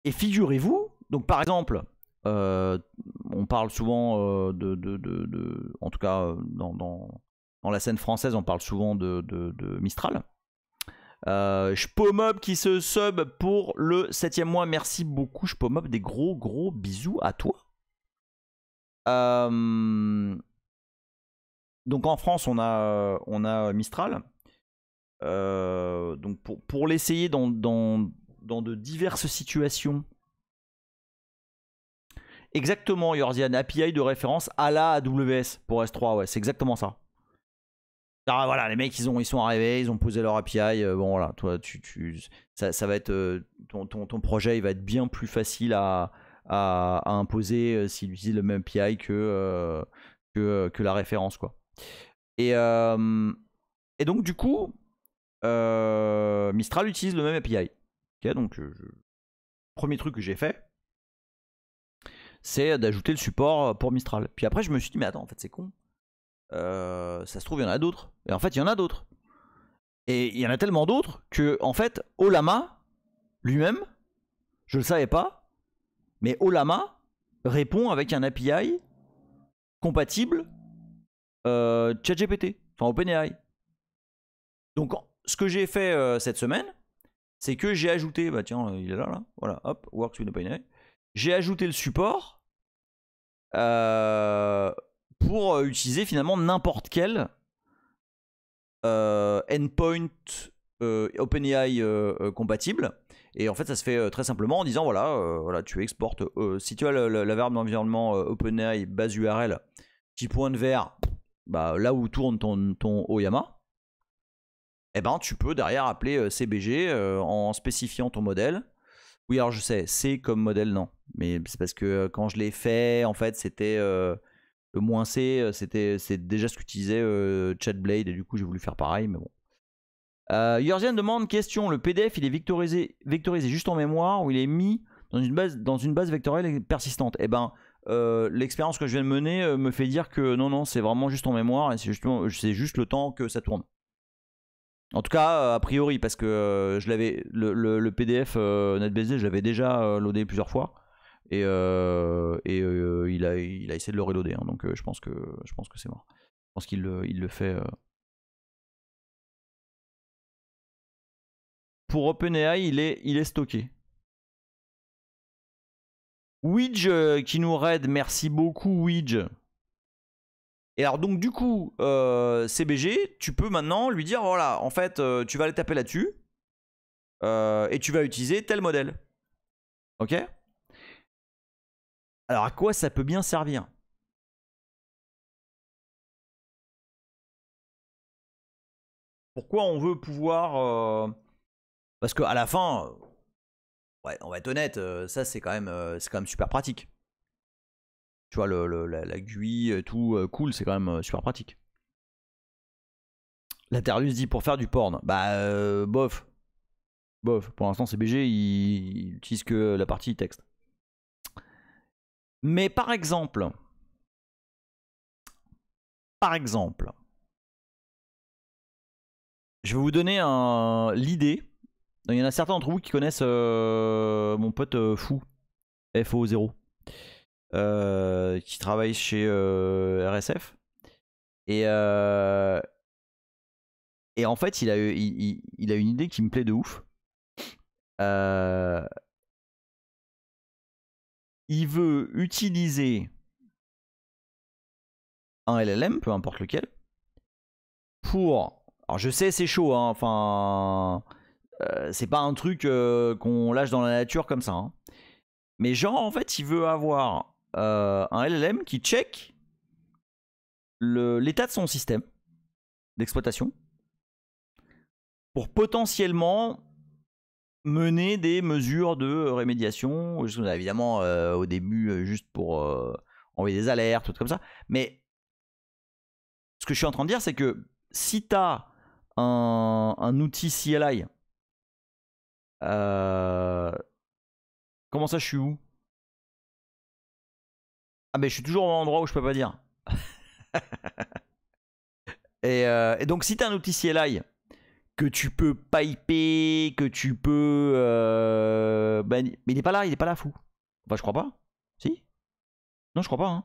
Et figurez-vous, donc par exemple, on parle souvent en tout cas dans la scène française, on parle souvent de Mistral. Shpomob qui se sub pour le 7e mois. Merci beaucoup Shpomob, des gros bisous à toi. Donc en France on a Mistral. Donc pour l'essayer dans de diverses situations. Exactement Yorzian, API de référence à la AWS pour S3, ouais c'est exactement ça. Ah, voilà, les mecs ils sont arrivés, ils ont posé leur API. Bon voilà, toi ça va être ton projet, il va être bien plus facile à imposer s'il utilise le même API que la référence quoi. Et donc du coup Mistral utilise le même API. Okay, donc premier truc que j'ai fait, c'est d'ajouter le support pour Mistral. Puis après je me suis dit mais attends en fait c'est con. Ça se trouve il y en a d'autres. Et en fait il y en a d'autres. Et il y en a tellement d'autres que en fait Ollama lui-même, je le savais pas, mais Ollama répond avec un API compatible ChatGPT, enfin OpenAI. Donc ce que j'ai fait cette semaine, c'est que j'ai ajouté, bah tiens il est là, voilà, hop, Works with OpenAI. J'ai ajouté le support pour utiliser finalement n'importe quel endpoint OpenAI compatible. Et en fait ça se fait très simplement en disant voilà tu exportes si tu as la verbe d'environnement OpenAI base URL petit point de vers, bah, là où tourne ton Oyama, et ben tu peux derrière appeler CBG en spécifiant ton modèle. Oui alors je sais, C comme modèle non, mais c'est parce que quand je l'ai fait en fait c'était le moins C, c'est déjà ce qu'utilisait ChatBlade et du coup j'ai voulu faire pareil, mais bon. Yorzian demande question, le PDF il est vectorisé juste en mémoire ou il est mis dans une base vectorielle persistante? Eh ben l'expérience que je viens de mener me fait dire que non c'est vraiment juste en mémoire et c'est juste le temps que ça tourne. En tout cas a priori parce que je l'avais le PDF NetBSD je l'avais déjà loadé plusieurs fois et il a essayé de le reloader hein, donc je pense que c'est mort. Je pense qu'il le fait. Pour OpenAI, il est stocké. Widge qui nous raid, merci beaucoup Widge. Et alors donc du coup, CBG, tu peux maintenant lui dire, voilà, en fait, tu vas aller taper là-dessus et tu vas utiliser tel modèle. Ok ? Alors à quoi ça peut bien servir? Pourquoi on veut pouvoir... Parce qu'à la fin, ouais, on va être honnête, ça c'est quand même super pratique. Tu vois, la GUI, tout cool, c'est quand même super pratique. La Terlus dit pour faire du porn. Bah, bof. Bof. Pour l'instant, CBG, il utilise que la partie texte. Mais par exemple, je vais vous donner l'idée. Il y en a certains d'entre vous qui connaissent mon pote Fou, FO0, qui travaille chez RSF. Et en fait, il a une idée qui me plaît de ouf. Il veut utiliser un LLM, peu importe lequel, pour... Alors je sais, c'est chaud, hein, enfin... c'est pas un truc qu'on lâche dans la nature comme ça. Hein. Mais genre, en fait, il veut avoir un LLM qui check l'état de son système d'exploitation pour potentiellement mener des mesures de rémédiation. Évidemment, au début, juste pour envoyer des alertes, tout comme ça. Mais ce que je suis en train de dire, c'est que si tu as un outil CLI, comment ça, je suis où? Ah, mais je suis toujours dans l'endroit où je peux pas dire. et donc, si tu as un outil CLI que tu peux piper, que tu peux... mais il est pas là, fou. Enfin, je crois pas. Si? Non, je crois pas. Hein.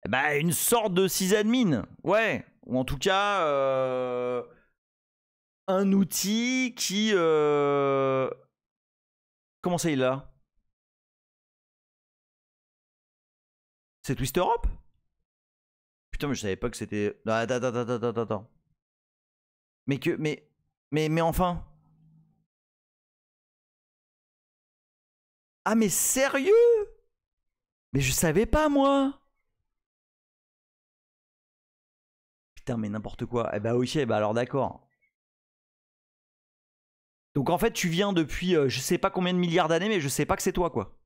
Bah, une sorte de sysadmin. Ouais. Ou en tout cas, un outil qui... Comment ça, il est là? C'est Twister Up? Putain, mais je savais pas que c'était... Attends. Mais enfin... Ah, mais sérieux? Mais je savais pas, moi. Putain, mais n'importe quoi. Eh bah ok, bah alors d'accord. Donc en fait, tu viens depuis je sais pas combien de milliards d'années, mais je sais pas que c'est toi, quoi.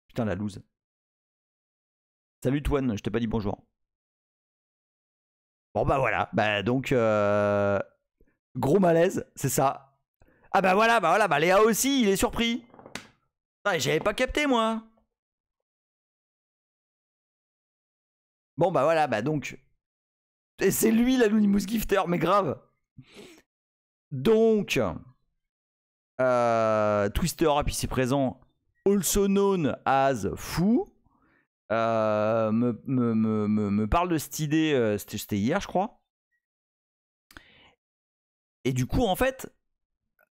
Putain, la loose. Salut Toine, je t'ai pas dit bonjour. Bon bah voilà, bah donc gros malaise, c'est ça. Ah bah voilà, bah Léa aussi, il est surpris. Ah, j'avais pas capté moi. Bon bah voilà, bah donc... Et c'est lui l'Anonymous Gifter, mais grave. Donc... Twister Up ici présent, also known as Fou, me parle de cette idée, c'était hier je crois. Et du coup en fait,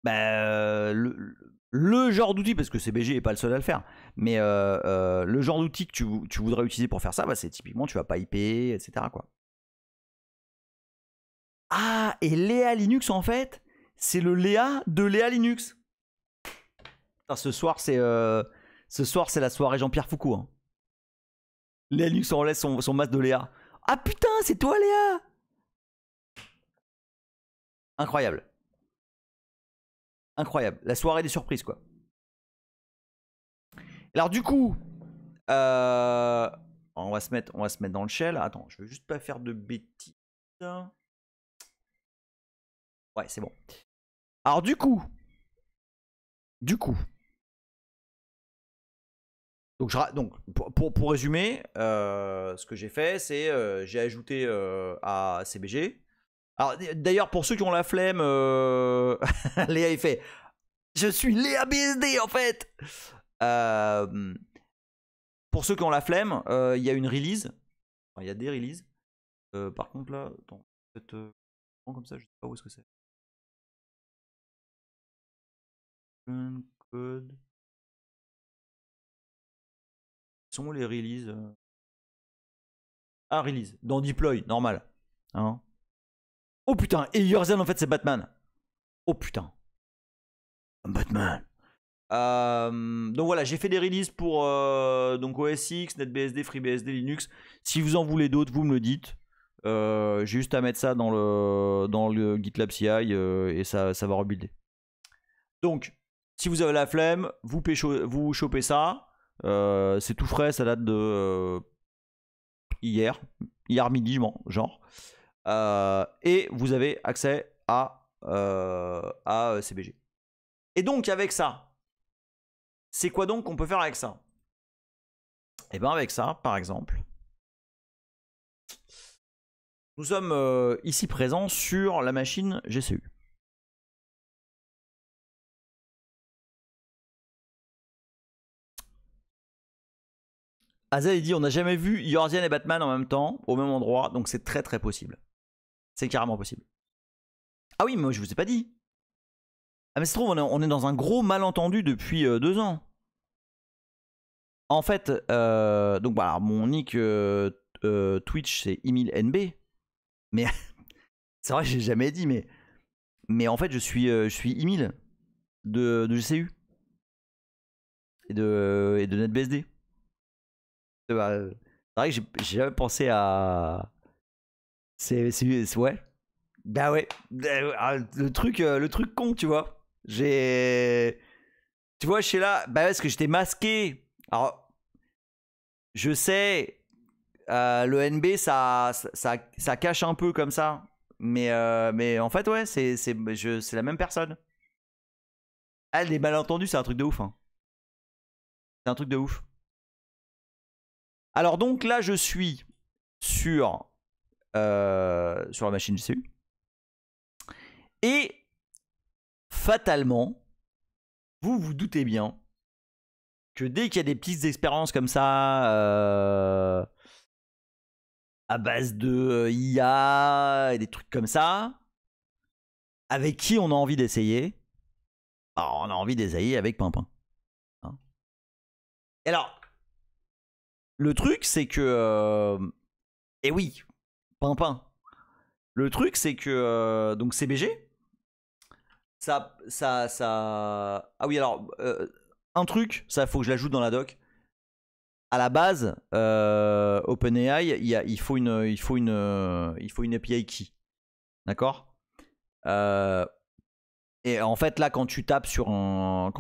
bah, le genre d'outil, parce que CBG n'est pas le seul à le faire, mais le genre d'outil que tu voudrais utiliser pour faire ça, bah, c'est typiquement tu vas pas piper, etc. Quoi. Ah, et Léa Linux en fait, c'est le Léa de Léa Linux. Putain, ce soir c'est la soirée Jean-Pierre Foucault. Hein. Léa Linux enlève son masque de Léa. Ah putain, c'est toi Léa. Incroyable. Incroyable. La soirée des surprises quoi. Alors du coup, on va se mettre dans le shell. Attends, je veux juste pas faire de bêtises. Ouais, c'est bon. Alors du coup, donc pour résumer, ce que j'ai fait, c'est j'ai ajouté à CBG. Alors d'ailleurs, pour ceux qui ont la flemme, Léa il fait, je suis Léa BSD en fait. Pour ceux qui ont la flemme, il y a une release. Enfin, il y a des releases. Par contre là, attends, peut-être comme ça, je sais pas où est-ce que c'est. Code. Sont où les releases? Ah, release. Dans deploy, normal. Hein. Oh putain, et Yorzen en fait c'est Batman. Oh putain. Batman. Donc voilà, j'ai fait des releases pour donc OS X, NetBSD, FreeBSD, Linux. Si vous en voulez d'autres, vous me le dites. J'ai juste à mettre ça dans le GitLab CI et ça va rebuilder. Donc, si vous avez la flemme, vous chopez ça. C'est tout frais, ça date de hier midi, genre. Et vous avez accès à CBG. Et donc, avec ça, c'est quoi donc qu'on peut faire avec ça? Et bien avec ça, par exemple, nous sommes ici présents sur la machine GCU. Azel dit on n'a jamais vu Yorzian et Batman en même temps, au même endroit, donc c'est très très possible. C'est carrément possible. Ah oui, mais moi je vous ai pas dit. Ah mais c'est trop, on est dans un gros malentendu depuis 2 ans. En fait, donc voilà, mon nick Twitch c'est EmilNB. Mais c'est vrai, j'ai jamais dit, mais en fait je suis Emile de GCU et de NetBSD. C'est vrai que j'ai jamais pensé à. C'est ouais. Bah ouais. Le truc con, tu vois. Tu vois, je suis là. Bah ouais, parce que j'étais masqué. Alors, je sais, le NB, ça cache un peu comme ça. Mais en fait, ouais, c'est la même personne. Ah, les malentendus, c'est un truc de ouf. Hein. C'est un truc de ouf. Alors donc là, je suis sur la machine GCU. Et fatalement, vous vous doutez bien que dès qu'il y a des petites expériences comme ça, à base de IA et des trucs comme ça, avec qui on a envie d'essayer? Alors, on a envie d'essayer avec Pimpin. Hein. Et alors, le truc, c'est que... et oui, Pimpin. Le truc, c'est que... donc CBG, ça... Ah oui, alors... un truc, ça, faut que je l'ajoute dans la doc. À la base, OpenAI, il faut une API key. D'accord. Et en fait, là, quand tu tapes sur un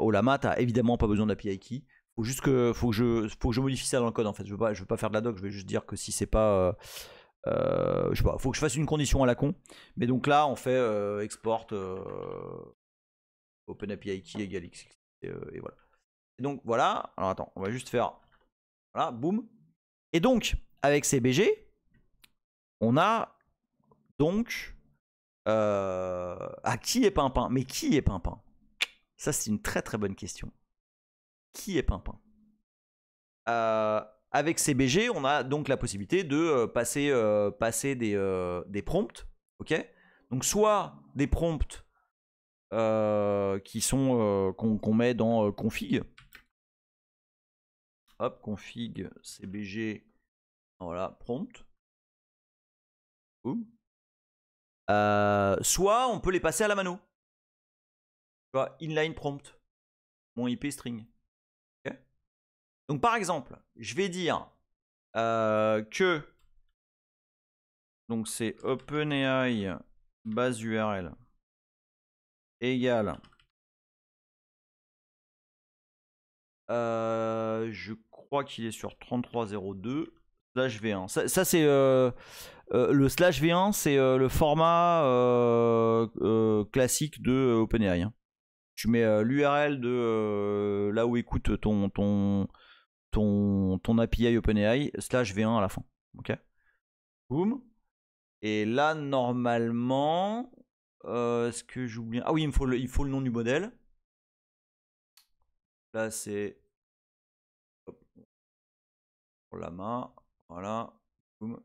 Ollama, t'as évidemment pas besoin d'API key. Faut que je modifie ça dans le code. En fait, je veux pas faire de la doc. Je vais juste dire que si c'est pas, je sais pas, faut que je fasse une condition à la con. Mais donc là, on fait export OpenAPI key égale x et voilà. Et donc voilà. Alors attends, on va juste faire voilà, boum. Et donc avec CBG, on a donc qui est Pimpin? Mais qui est Pimpin? Ça, c'est une très très bonne question. Qui est Pimpin? Avec CBG, on a donc la possibilité de passer des prompts. Ok. Donc, soit des prompts qui sont qu'on met dans config. Hop, config CBG. Voilà, prompt. Soit on peut les passer à la mano. Tu vois, inline prompt. Mon IP string. Okay. Donc par exemple, je vais dire que donc c'est OpenAI base URL égale je crois qu'il est sur 3302 slash V1. Ça c'est le slash V1, c'est le format classique de OpenAI. Hein. Tu mets l'URL de là où écoute ton API OpenAI slash V1 à la fin. Ok. Boum. Et là, normalement, est-ce que j'oublie? Ah oui, il faut le nom du modèle. Là, c'est pour la main. Voilà. Boum.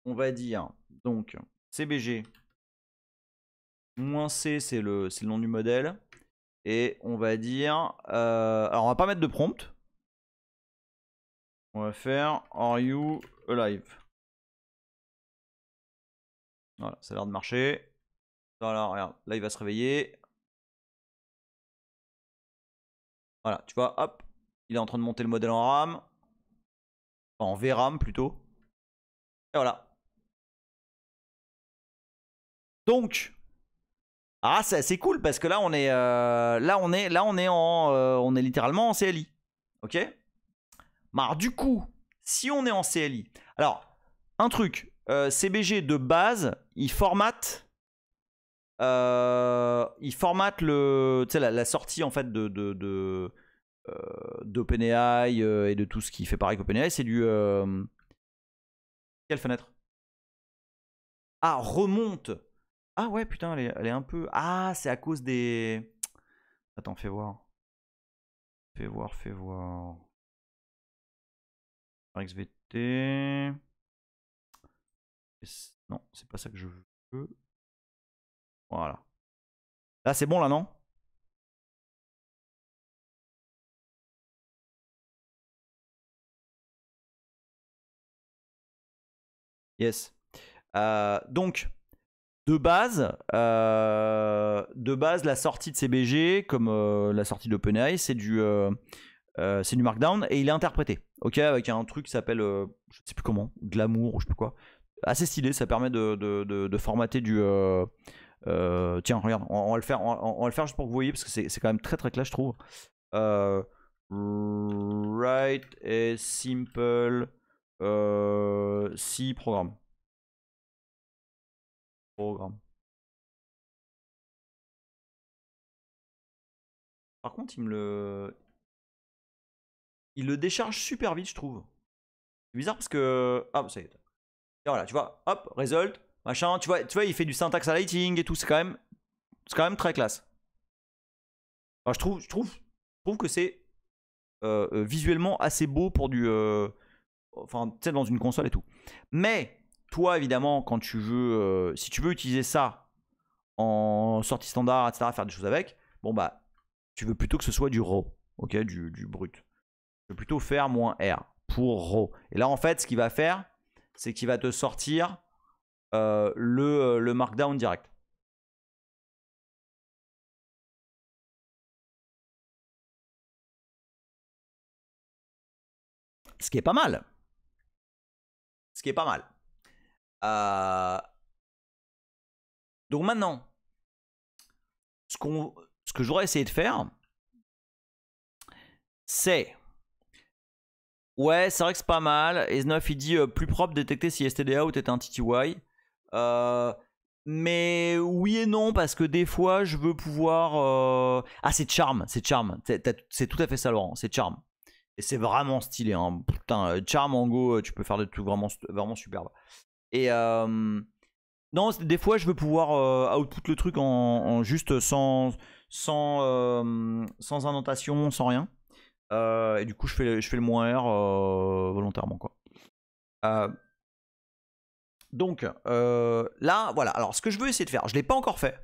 On va dire donc CBG -C, c'est le nom du modèle. Et on va dire. Alors, on va pas mettre de prompt. On va faire Are you alive? Voilà, ça a l'air de marcher. Voilà, regarde, là il va se réveiller. Voilà, tu vois, hop, il est en train de monter le modèle en RAM. En VRAM plutôt. Et voilà. Donc, ah c'est cool parce que là on est, on est littéralement en CLI. Ok. Alors du coup, si on est en CLI, alors un truc, CBG de base, il formate le, la sortie en fait d'OpenAI et de tout ce qui fait pareil qu'OpenAI, c'est du quelle fenêtre? Ah, remonte. Ah ouais, putain, elle est un peu. Ah, c'est à cause des. Attends, fais voir. Fais voir, fais voir. XVT. Non, c'est pas ça que je veux. Voilà. Là, c'est bon, là, non? Yes. Donc, de base, la sortie de CBG, comme la sortie d'OpenAI, c'est du Markdown et il est interprété. Ok, avec un truc qui s'appelle, je sais plus comment, Glamour ou je sais plus quoi. Assez stylé, ça permet de formater du. Tiens, regarde, on va le faire, on va le faire juste pour que vous voyez parce que c'est quand même très très clair, je trouve. Write a simple C programme. Par contre, il le décharge super vite, je trouve. C'est bizarre parce que, ah, ça y est. Et voilà, tu vois, hop, result, machin, tu vois, il fait du syntax highlighting et tout, c'est quand même très classe. Enfin, je trouve que c'est visuellement assez beau pour du, enfin, tu sais, dans une console et tout. Mais toi, évidemment, quand tu veux, si tu veux utiliser ça en sortie standard, etc., faire des choses avec, bon bah, tu veux plutôt que ce soit du RAW, ok, du brut. Tu veux plutôt faire -R pour RAW. Et là, en fait, ce qu'il va faire, c'est qu'il va te sortir le markdown direct. Ce qui est pas mal. Ce qui est pas mal. Donc maintenant, ce que j'aurais essayé de faire, c'est... Ouais, c'est vrai que c'est pas mal. S9, il dit plus propre, détecter si STDA ou t'es un TTY. Mais oui et non, parce que des fois, je veux pouvoir... Ah, c'est Charm, c'est Charm. C'est tout à fait ça, Laurent, c'est Charm. Et c'est vraiment stylé. Hein. Putain, Charm en Go, tu peux faire des trucs vraiment, vraiment superbes. Et non, des fois, je veux pouvoir output le truc en juste sans indentation, sans rien. Et du coup, je fais le -R volontairement, quoi. Donc, là, voilà. Alors, ce que je veux essayer de faire, je ne l'ai pas encore fait.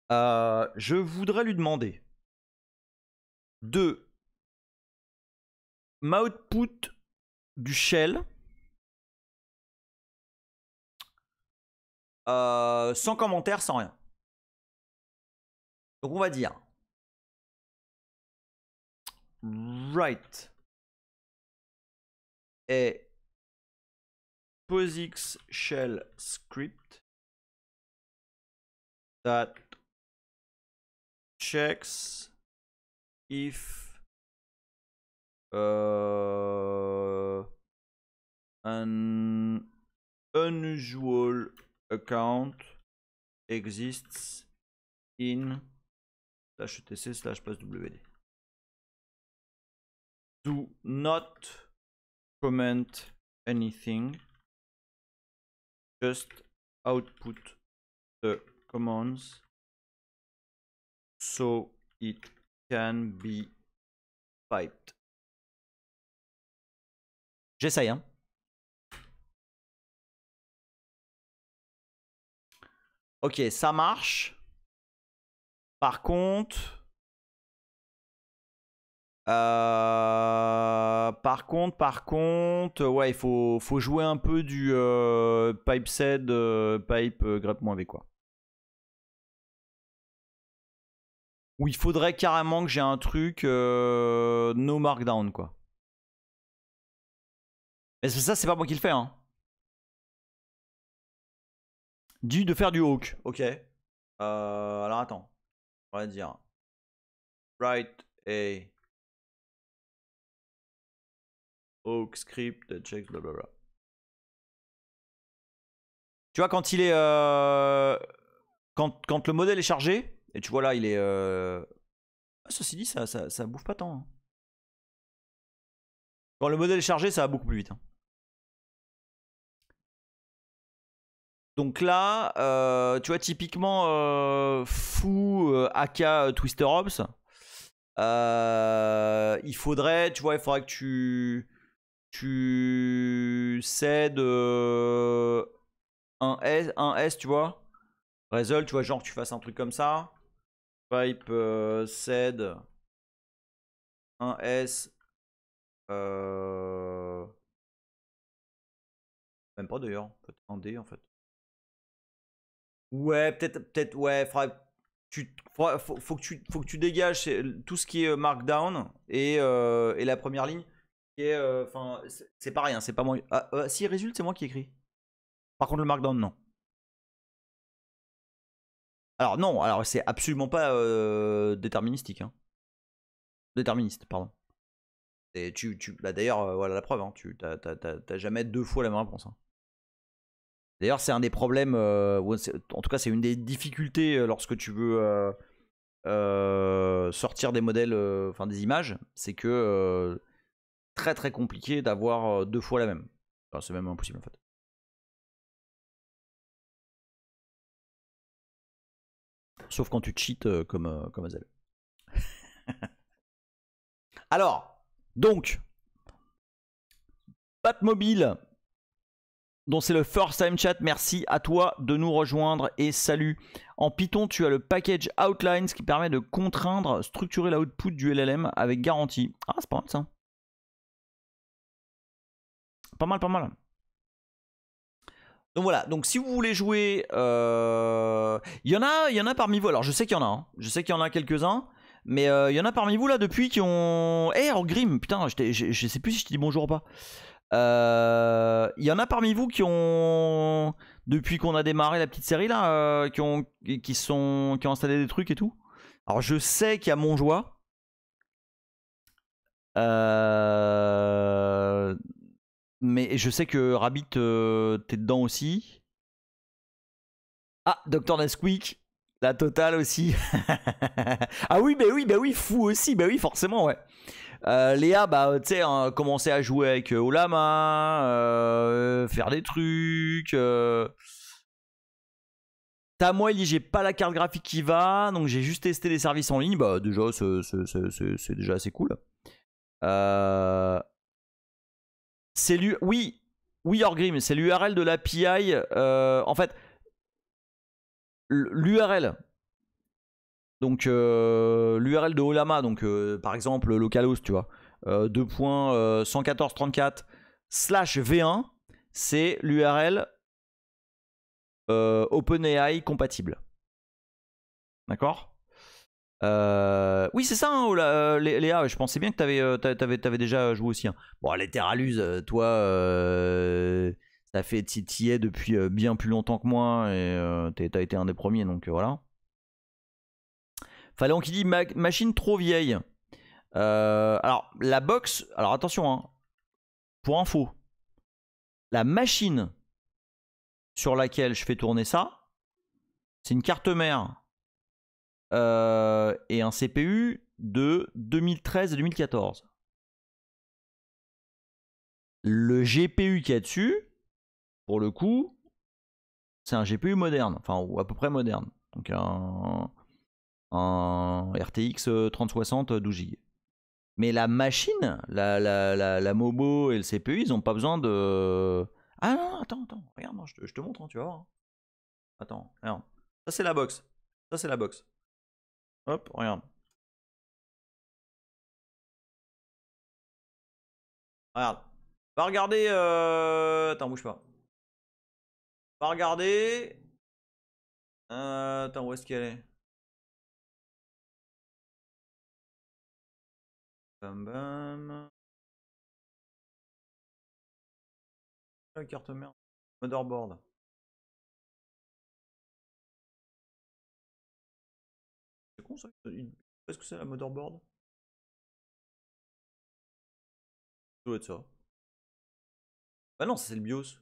Je voudrais lui demander de m'output du shell sans commentaire, sans rien. Donc on va dire write a POSIX shell script that checks if an unusual account exists in /etc/passwd. Do not comment anything, just output the commands so it can be piped. J'essaye, hein. Ok, ça marche. Par contre, ouais, il faut jouer un peu du pipe sed, pipe grep-v quoi. où il faudrait carrément que j'ai un truc no markdown, quoi. Mais ça, c'est pas moi qui le fais, hein. Dis de faire du hawk, ok. Alors attends, on va dire write a hawk script that checks blablabla. Tu vois, quand il est quand le modèle est chargé, et tu vois là, il est ceci dit, ça bouffe pas tant, hein. Quand le modèle est chargé, ça va beaucoup plus vite, hein. Donc là, tu vois, typiquement, fou AK Twister Ops, il faudrait que tu cèdes un S, tu vois. Result, tu vois, genre que tu fasses un truc comme ça. Pipe cède un S. Même pas d'ailleurs, peut-être un D en fait. Ouais, peut-être, ouais, faut que tu dégages tout ce qui est markdown et la première ligne qui est, enfin, c'est pas rien, c'est pas moi. Ah, si résulte, c'est moi qui écris. Par contre, le markdown, non. Alors non, alors c'est absolument pas déterministique, hein. Déterministe, pardon. Et bah d'ailleurs, voilà la preuve, hein, t'as jamais deux fois la même réponse, hein. D'ailleurs, c'est un des problèmes, en tout cas, c'est une des difficultés lorsque tu veux sortir des modèles, enfin des images, c'est que très très compliqué d'avoir deux fois la même. Enfin, c'est même impossible en fait. Sauf quand tu cheats comme Azel. Alors, donc, Batmobile, dont c'est le first time chat, merci à toi de nous rejoindre et salut. En Python, tu as le package outlines qui permet de contraindre, structurer l'output du LLM avec garantie. Ah, c'est pas mal ça. Pas mal, pas mal. Donc voilà, donc si vous voulez jouer, il y en a parmi vous, alors je sais qu'il y en a, hein. Je sais qu'il y en a quelques-uns, mais il y en a parmi vous là depuis qui ont... Eh, alors Grim, putain, je sais plus si je te dis bonjour ou pas. Il y en a parmi vous qui ont, depuis qu'on a démarré la petite série là, qui ont installé des trucs et tout. Alors je sais qu'il y a Monjoie. Mais je sais que Rabbit, t'es dedans aussi. Ah, Dr. Nesquik, la totale aussi. Ah oui, bah oui, fou aussi, bah oui, forcément, ouais. Léa, bah tu sais, hein, commencer à jouer avec Olama, faire des trucs. T'as moi, il dit j'ai pas la carte graphique qui va, donc j'ai juste testé les services en ligne. Bah déjà, c'est déjà assez cool. Oui, Orgrim, c'est l'URL de l'API. En fait, l'URL. Donc l'URL de Olama, donc par exemple localhost, tu vois, 2.114.34/v1, c'est l'URL OpenAI compatible. D'accord. Oui, c'est ça, hein, Léa. Je pensais bien que t'avais déjà joué aussi, hein. Bon, les Terraluse, toi, ça fait t'y es depuis bien plus longtemps que moi et t'as été un des premiers, donc voilà. Fallon qui dit machine trop vieille. Alors, la box. Alors, attention, hein, pour info, la machine sur laquelle je fais tourner ça, c'est une carte mère et un CPU de 2013 et 2014. Le GPU qu'il y a dessus, pour le coup, c'est un GPU moderne, enfin, ou à peu près moderne. Donc, un RTX 3060 12 Go. Mais la machine, la Mobo et le CPU, ils n'ont pas besoin de... Ah non, attends, regarde, non, je te montre, hein, tu vas voir, hein. Attends, regarde. Ça c'est la box. Ça c'est la box. Hop, regarde. Regarde. Va regarder... Attends, bouge pas. Va regarder... Attends, où est-ce qu'elle est? Bam bam. La carte mère. Motherboard. C'est con ça. Qu'est-ce que c'est la motherboard? Ça doit être ça. Bah non, ça c'est le BIOS.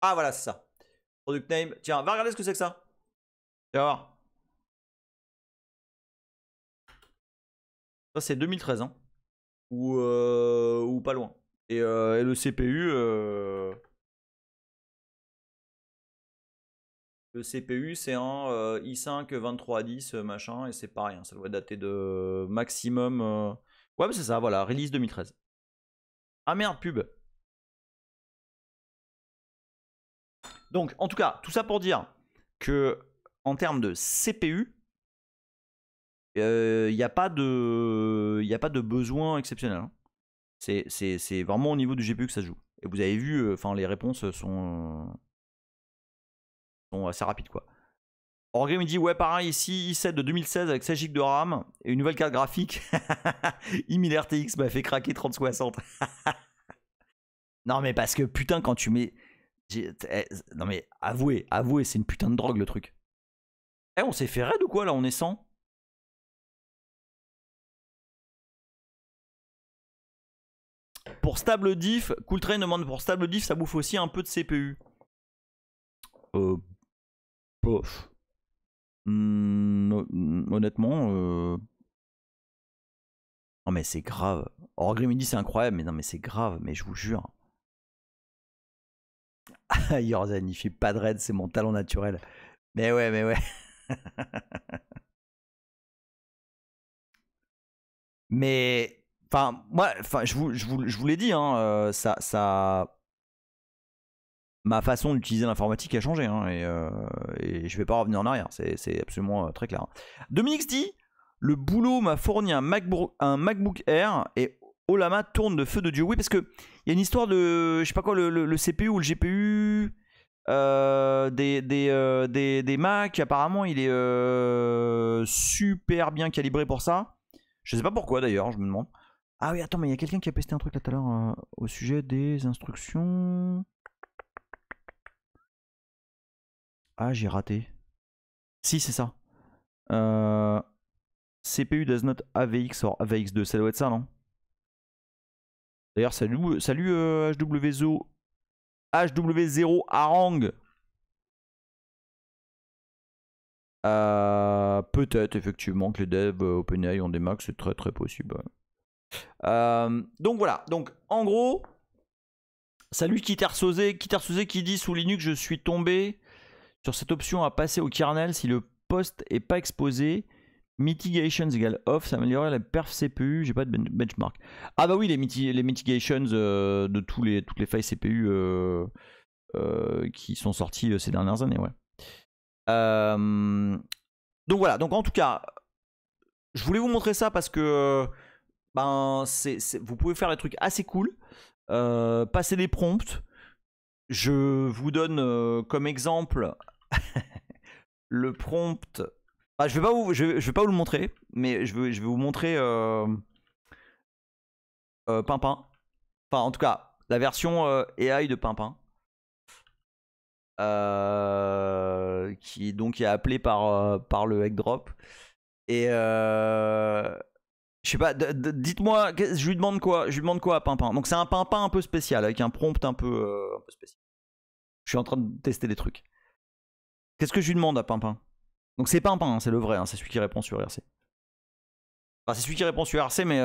Ah voilà, c'est ça. Product name. Tiens, va regarder ce que c'est que ça. Tu vas voir. Ça c'est 2013 hein. Ou pas loin. Et le CPU. Le CPU c'est un i5 2310 machin et c'est pas rien. Ça doit dater de maximum. Ouais, mais c'est ça, voilà, release 2013. Ah merde, pub. Donc, en tout cas, tout ça pour dire que en termes de CPU, il n'y a pas de besoin exceptionnel. Hein. C'est vraiment au niveau du GPU que ça se joue. Et vous avez vu, enfin, les réponses sont assez rapides, quoi. Orgrim me dit ouais pareil ici i7 de 2016 avec 16 Go de RAM et une nouvelle carte graphique. i1000 RTX m'a fait craquer 3060. Non mais parce que putain quand tu mets... Non mais avouez, c'est une putain de drogue le truc. Eh on s'est fait raid ou quoi là, on est 100? Pour stable diff, Cooltrain demande pour stable diff ça bouffe aussi un peu de CPU. Bof. Honnêtement, non mais c'est grave. Orgrim me dit c'est incroyable, mais non mais c'est grave, mais je vous jure. Yorzan, il fait pas de raid, c'est mon talent naturel. Mais ouais, mais ouais. Mais, enfin, moi, enfin, je vous l'ai dit, hein, ma façon d'utiliser l'informatique a changé, hein, et je vais pas revenir en arrière, c'est absolument très clair. Dominique dit, le boulot m'a fourni un MacBook Air et Olama tourne de feu de Dieu. Oui, parce que il y a une histoire de, je sais pas quoi, le CPU ou le GPU des Mac, apparemment il est super bien calibré pour ça. Je sais pas pourquoi d'ailleurs, je me demande. Ah oui, attends, mais il y a quelqu'un qui a pesté un truc là tout à l'heure au sujet des instructions. Ah, j'ai raté. Si, c'est ça. CPU does not AVX or AVX2, ça doit être ça, non? D'ailleurs, salut HW0 Harang. Peut-être effectivement que les devs OpenAI ont des Macs, c'est très très possible. Donc voilà, donc en gros, salut Kitersosé qui dit sous Linux je suis tombé sur cette option à passer au kernel si le poste est pas exposé. Mitigations égale off, ça améliorerait la perf CPU, j'ai pas de benchmark. Ah bah oui, les mitigations de toutes les failles CPU qui sont sorties ces dernières années, ouais. Donc voilà, donc en tout cas, je voulais vous montrer ça parce que ben, vous pouvez faire des trucs assez cool, passer des prompts. Je vous donne comme exemple le prompt. Ah, je vais pas vous le montrer, mais je vais vous montrer Pimpin. Enfin, en tout cas, la version AI de Pimpin. Qui donc est appelé par le Hackdrop. Et je sais pas, dites-moi, je lui demande quoi? Je lui demande quoi à Pimpin? Donc c'est un Pimpin un peu spécial, avec un prompt un peu spécial. Je suis en train de tester des trucs. Qu'est-ce que je lui demande à Pimpin? Donc c'est Pimpin, hein, c'est le vrai, hein, c'est celui qui répond sur RC. Enfin, c'est celui qui répond sur RC, mais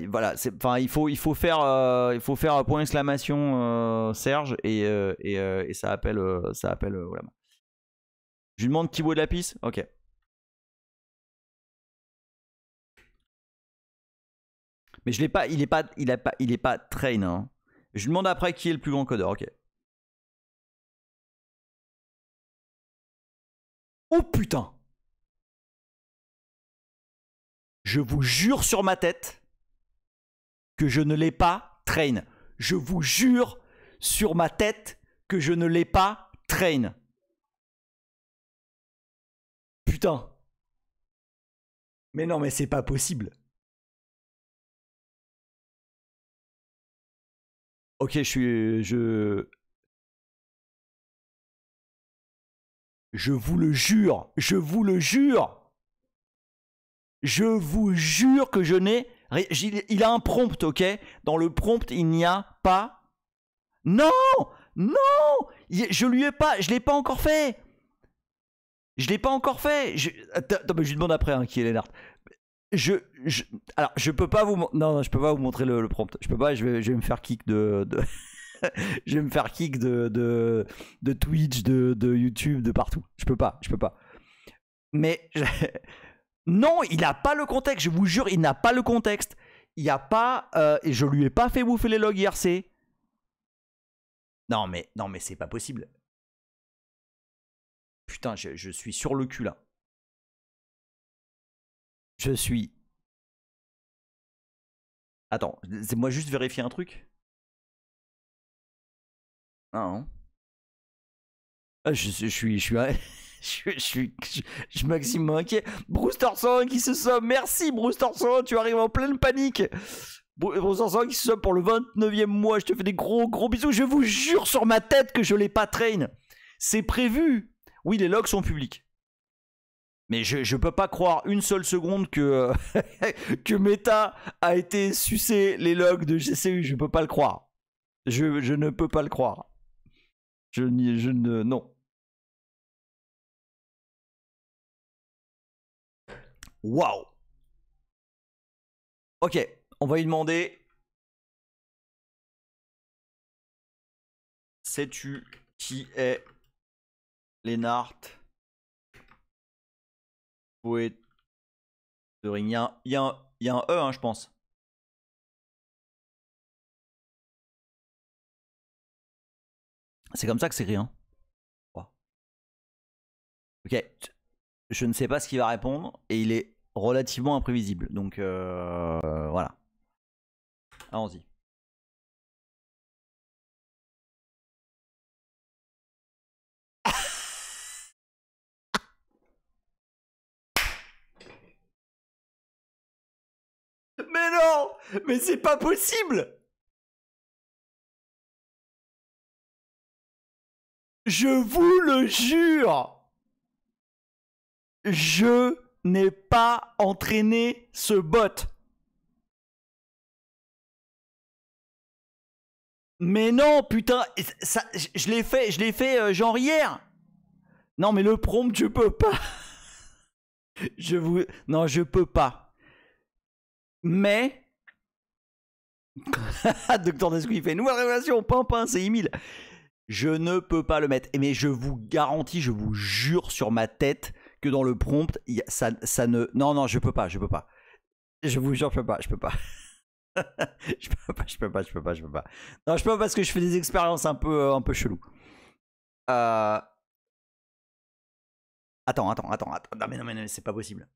voilà, enfin il faut faire point d'exclamation Serge et ça appelle voilà. Je lui demande qui vaut de la piste. Ok. Mais je l'ai pas, il est pas train. Hein. Je lui demande après qui est le plus grand codeur. Ok. Oh putain. Je vous jure sur ma tête que je ne l'ai pas train. Je vous jure sur ma tête que je ne l'ai pas train. Putain. Mais non, mais c'est pas possible. Ok, je suis... Je vous le jure. Je vous le jure. Je vous jure que je n'ai... Il a un prompt, ok? Dans le prompt, il n'y a pas... Non! Non! Je lui ai pas... Je l'ai pas encore fait. Je l'ai pas encore fait. Attends, mais je lui demande après hein, qui est Lennart. Alors, je peux pas vous... Non, je peux pas vous montrer le prompt. Je peux pas, je vais me faire kick de... je vais me faire kick de Twitch, de YouTube, de partout. Je peux pas. Mais... Non, il n'a pas le contexte. Je vous jure, il n'a pas le contexte. Il n'y a pas... et je lui ai pas fait bouffer les logs IRC. Non, mais c'est pas possible. Putain, je suis sur le cul, là. Je suis... Attends, c'est moi juste vérifier un truc. Non. Je suis... Je suis maximum inquiet. Brewster 100 qui se somme. Merci Brewster 100, tu arrives en pleine panique. Brewster 100 qui se somme pour le 29e mois. Je te fais des gros bisous. Je vous jure sur ma tête que je l'ai pas train. C'est prévu. Oui, les logs sont publics. Mais je peux pas croire une seule seconde que, que Meta a été sucé les logs de GCU. Je peux pas le croire. Je ne peux pas le croire. Je ne... Non. Waouh. Ok, on va lui demander. Sais-tu qui est Lennart Poetering? Il y a un E, hein, je pense. C'est comme ça que c'est écrit, hein. Ok, je ne sais pas ce qu'il va répondre et il est relativement imprévisible. Donc voilà. Allons-y. Mais non! Mais c'est pas possible! Je vous le jure! Je n'ai pas entraîné ce bot. Mais non, putain, ça, je l'ai fait genre hier. Non, mais le prompt, je peux pas. Non, je peux pas. Mais... Docteur Nesquik, il fait nouvelle révélation, Pimpin, c'est Emile. Je ne peux pas le mettre. Mais je vous garantis, je vous jure sur ma tête que dans le prompt, ça ne... Non, je peux pas. Je vous jure, je peux pas. je peux pas. Non, je peux pas parce que je fais des expériences un peu chelou. Attends. Non, mais c'est pas possible.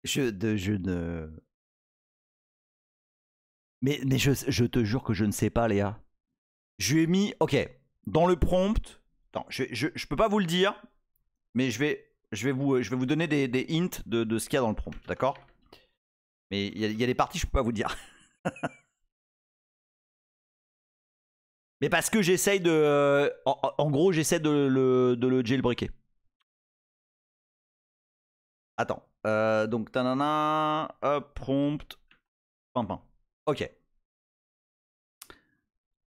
Je ne... Mais je te jure que je ne sais pas, Léa. Je lui ai mis... Ok, dans le prompt... Attends, je peux pas vous le dire, mais je vais vous donner des hints de ce qu'il y a dans le prompt, d'accord? Mais il y a des parties, je peux pas vous dire. Mais parce que j'essaye de... En gros, j'essaie de le jailbreaker. Attends. Donc, tanana... prompt... Pimpin. Ok.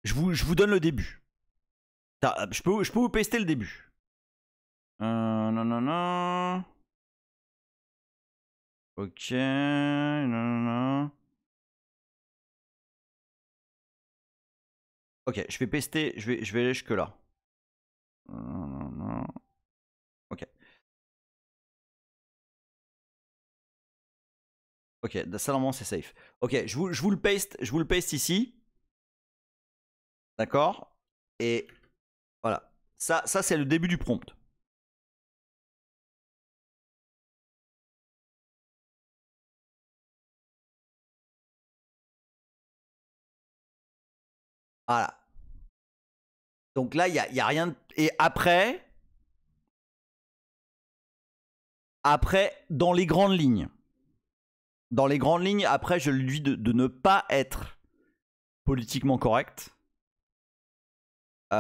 Je vous donne le début. Je peux vous paster le début. Non. Ok. Non. Ok, je vais pester. Je vais aller jusque là. Non. Ok. Ok, ça normalement c'est safe. Ok, je vous le paste ici. D'accord. Et voilà. Ça c'est le début du prompt. Voilà. Donc là, il y a rien. Et après, dans les grandes lignes, après, je lui dis de ne pas être politiquement correct. Ouais,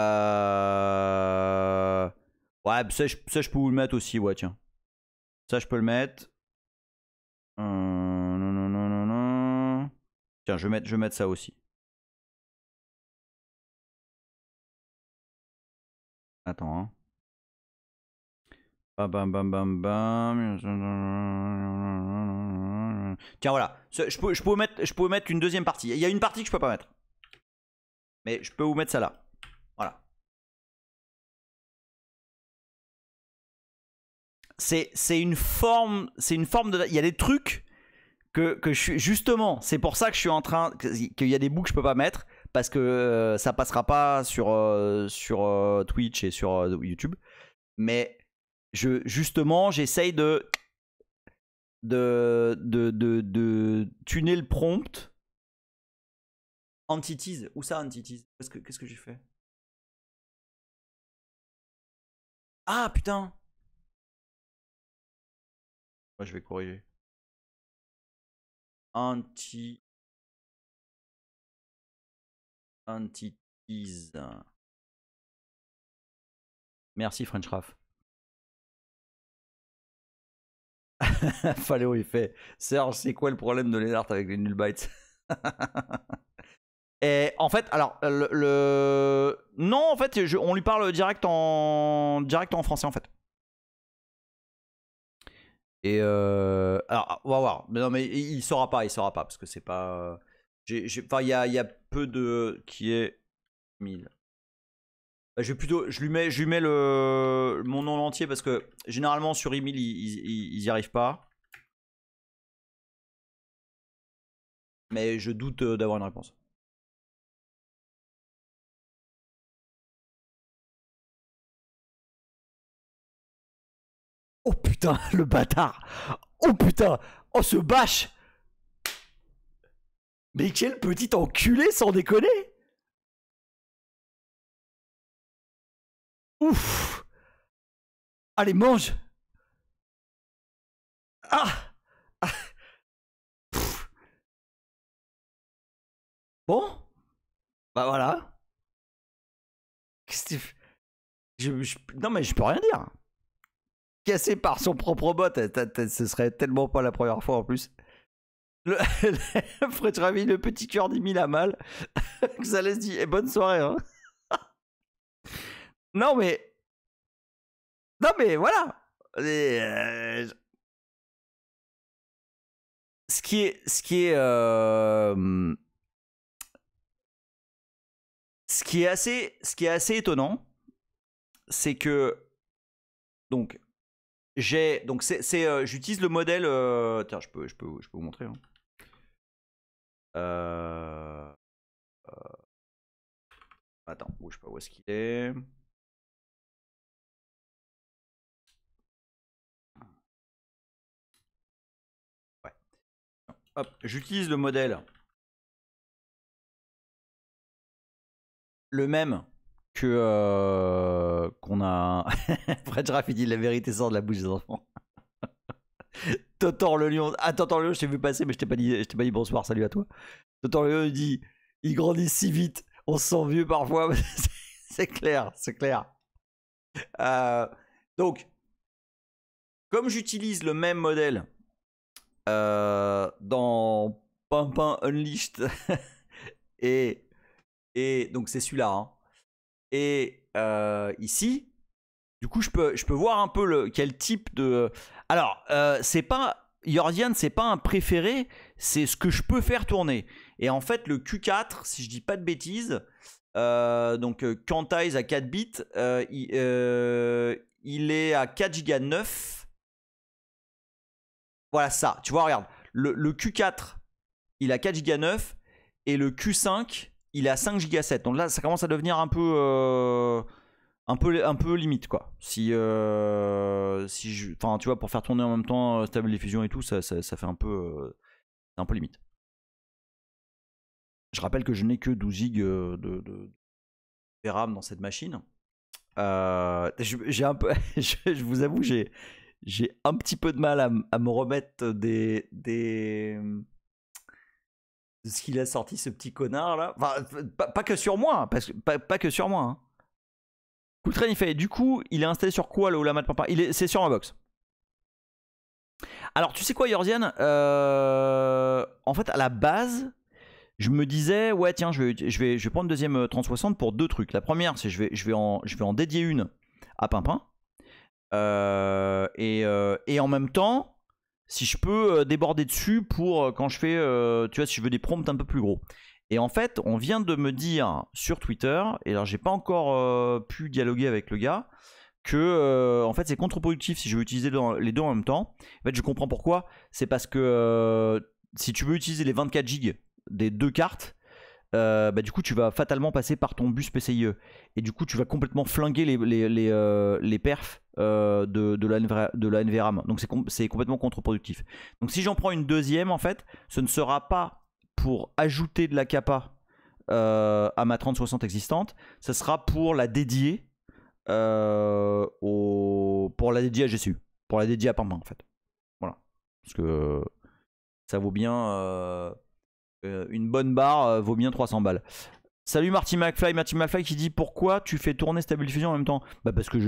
ça, je peux vous le mettre aussi, ouais, tiens. Ça, je peux le mettre. Non, non, non, non, non. Tiens, je vais mettre ça aussi. Attends, hein. Bam, bam, bam, bam, bam. Tiens, voilà. Je peux vous mettre une deuxième partie. Il y a une partie que je peux pas mettre. Mais je peux vous mettre ça là. Voilà. C'est une forme de. Il y a des trucs que je suis. Justement, c'est pour ça que je suis en train. Qu'il y a des bouts que je peux pas mettre. Parce que ça passera pas sur Twitch et sur YouTube. Mais justement, j'essaye de tuner le prompt. Entities. Où ça, Entities? Qu'est-ce que j'ai fait? Ah, putain! Ouais, je vais corriger. Entities. Merci, French Raff. Faléo, il fait Serge, c'est quoi le problème de Lennart avec les null bytes? Et en fait, alors, non, en fait, on lui parle direct en français, en fait. Et alors, on va voir. Mais non, mais il saura pas, parce que c'est pas. Enfin, il y a peu de qui est 1000. Je lui mets mon nom entier parce que généralement sur email ils y arrivent pas. Mais je doute d'avoir une réponse. Oh putain, le bâtard. Oh putain. Oh ce bâche. Mais quel petit enculé, sans déconner. Ouf. Allez, mange. Ah, ah. Bon. Bah voilà. Qu'est-ce que non mais je peux rien dire. Cassé par son propre bot, ce serait tellement pas la première fois en plus. Fred Ravi, le petit cœur d'10 000 à mal. Que ça laisse dire, et bonne soirée. Hein. Non mais. Non mais voilà. Ce qui est. Ce qui est assez étonnant, c'est que. Donc. J'utilise le modèle. Tiens, je peux vous montrer. Hein. Attends, je sais pas où est-ce qu'il est. Ouais. Hop, j'utilise le modèle. Le même que qu'on a. Fred Raff, il dit la vérité sort de la bouche des enfants. Totor le lion. Ah, Totor le lion, je t'ai vu passer, mais je t'ai pas dit bonsoir, salut à toi. Totor le lion, il dit il grandit si vite, on se sent vieux parfois. C'est clair, c'est clair. Donc, comme j'utilise le même modèle dans Pimpin Unleashed et donc c'est celui-là. Hein. Et ici, du coup, je peux voir un peu quel type de. Alors, c'est pas. Yordian, c'est pas un préféré, c'est ce que je peux faire tourner. Et en fait, le Q4, si je dis pas de bêtises, donc quantize à 4 bits, il est à 4 Go 9. Voilà ça, tu vois, regarde. Le Q4, il a 4 Go 9 et le Q5, il est à 5 Go 7. Donc là, ça commence à devenir un peu limite quoi. Si enfin tu vois, pour faire tourner en même temps Stable Diffusion et tout, ça fait un peu limite. Je rappelle que je n'ai que 12 gigs de VRAM dans cette machine. J'ai un peu, je vous avoue, j'ai un petit peu de mal à me remettre de ce qu'il a sorti, ce petit connard là. Enfin, pas que sur moi, parce que pas que sur moi. Hein. Cooltrain, il fait. Du coup, il est installé sur quoi le Ollama de Papa? C'est sur ma box. Alors, tu sais quoi, Yorzian, en fait, à la base, je me disais, ouais, tiens, je vais prendre une deuxième 3060 pour deux trucs. La première, c'est je vais en dédier une à Pimpin. Et en même temps, si je peux déborder dessus pour quand je fais, tu vois, si je veux des prompts un peu plus gros. Et en fait, on vient de me dire sur Twitter, et alors j'ai pas encore pu dialoguer avec le gars, que en fait c'est contre-productif si je veux utiliser les deux en même temps. En fait, je comprends pourquoi. C'est parce que si tu veux utiliser les 24 Go des deux cartes, du coup tu vas fatalement passer par ton bus PCIe. Et du coup tu vas complètement flinguer les perfs de la NVRAM. Donc c'est complètement contre-productif. Donc si j'en prends une deuxième, en fait, ce ne sera pas pour ajouter de la capa à ma 3060 existante, ce sera pour la dédier pour la dédier à GCU, pour la dédier à Pimpin en fait. Voilà. Parce que ça vaut bien une bonne barre vaut bien 300 balles. Salut Marty McFly qui dit pourquoi tu fais tourner Stable Diffusion en même temps? Bah parce que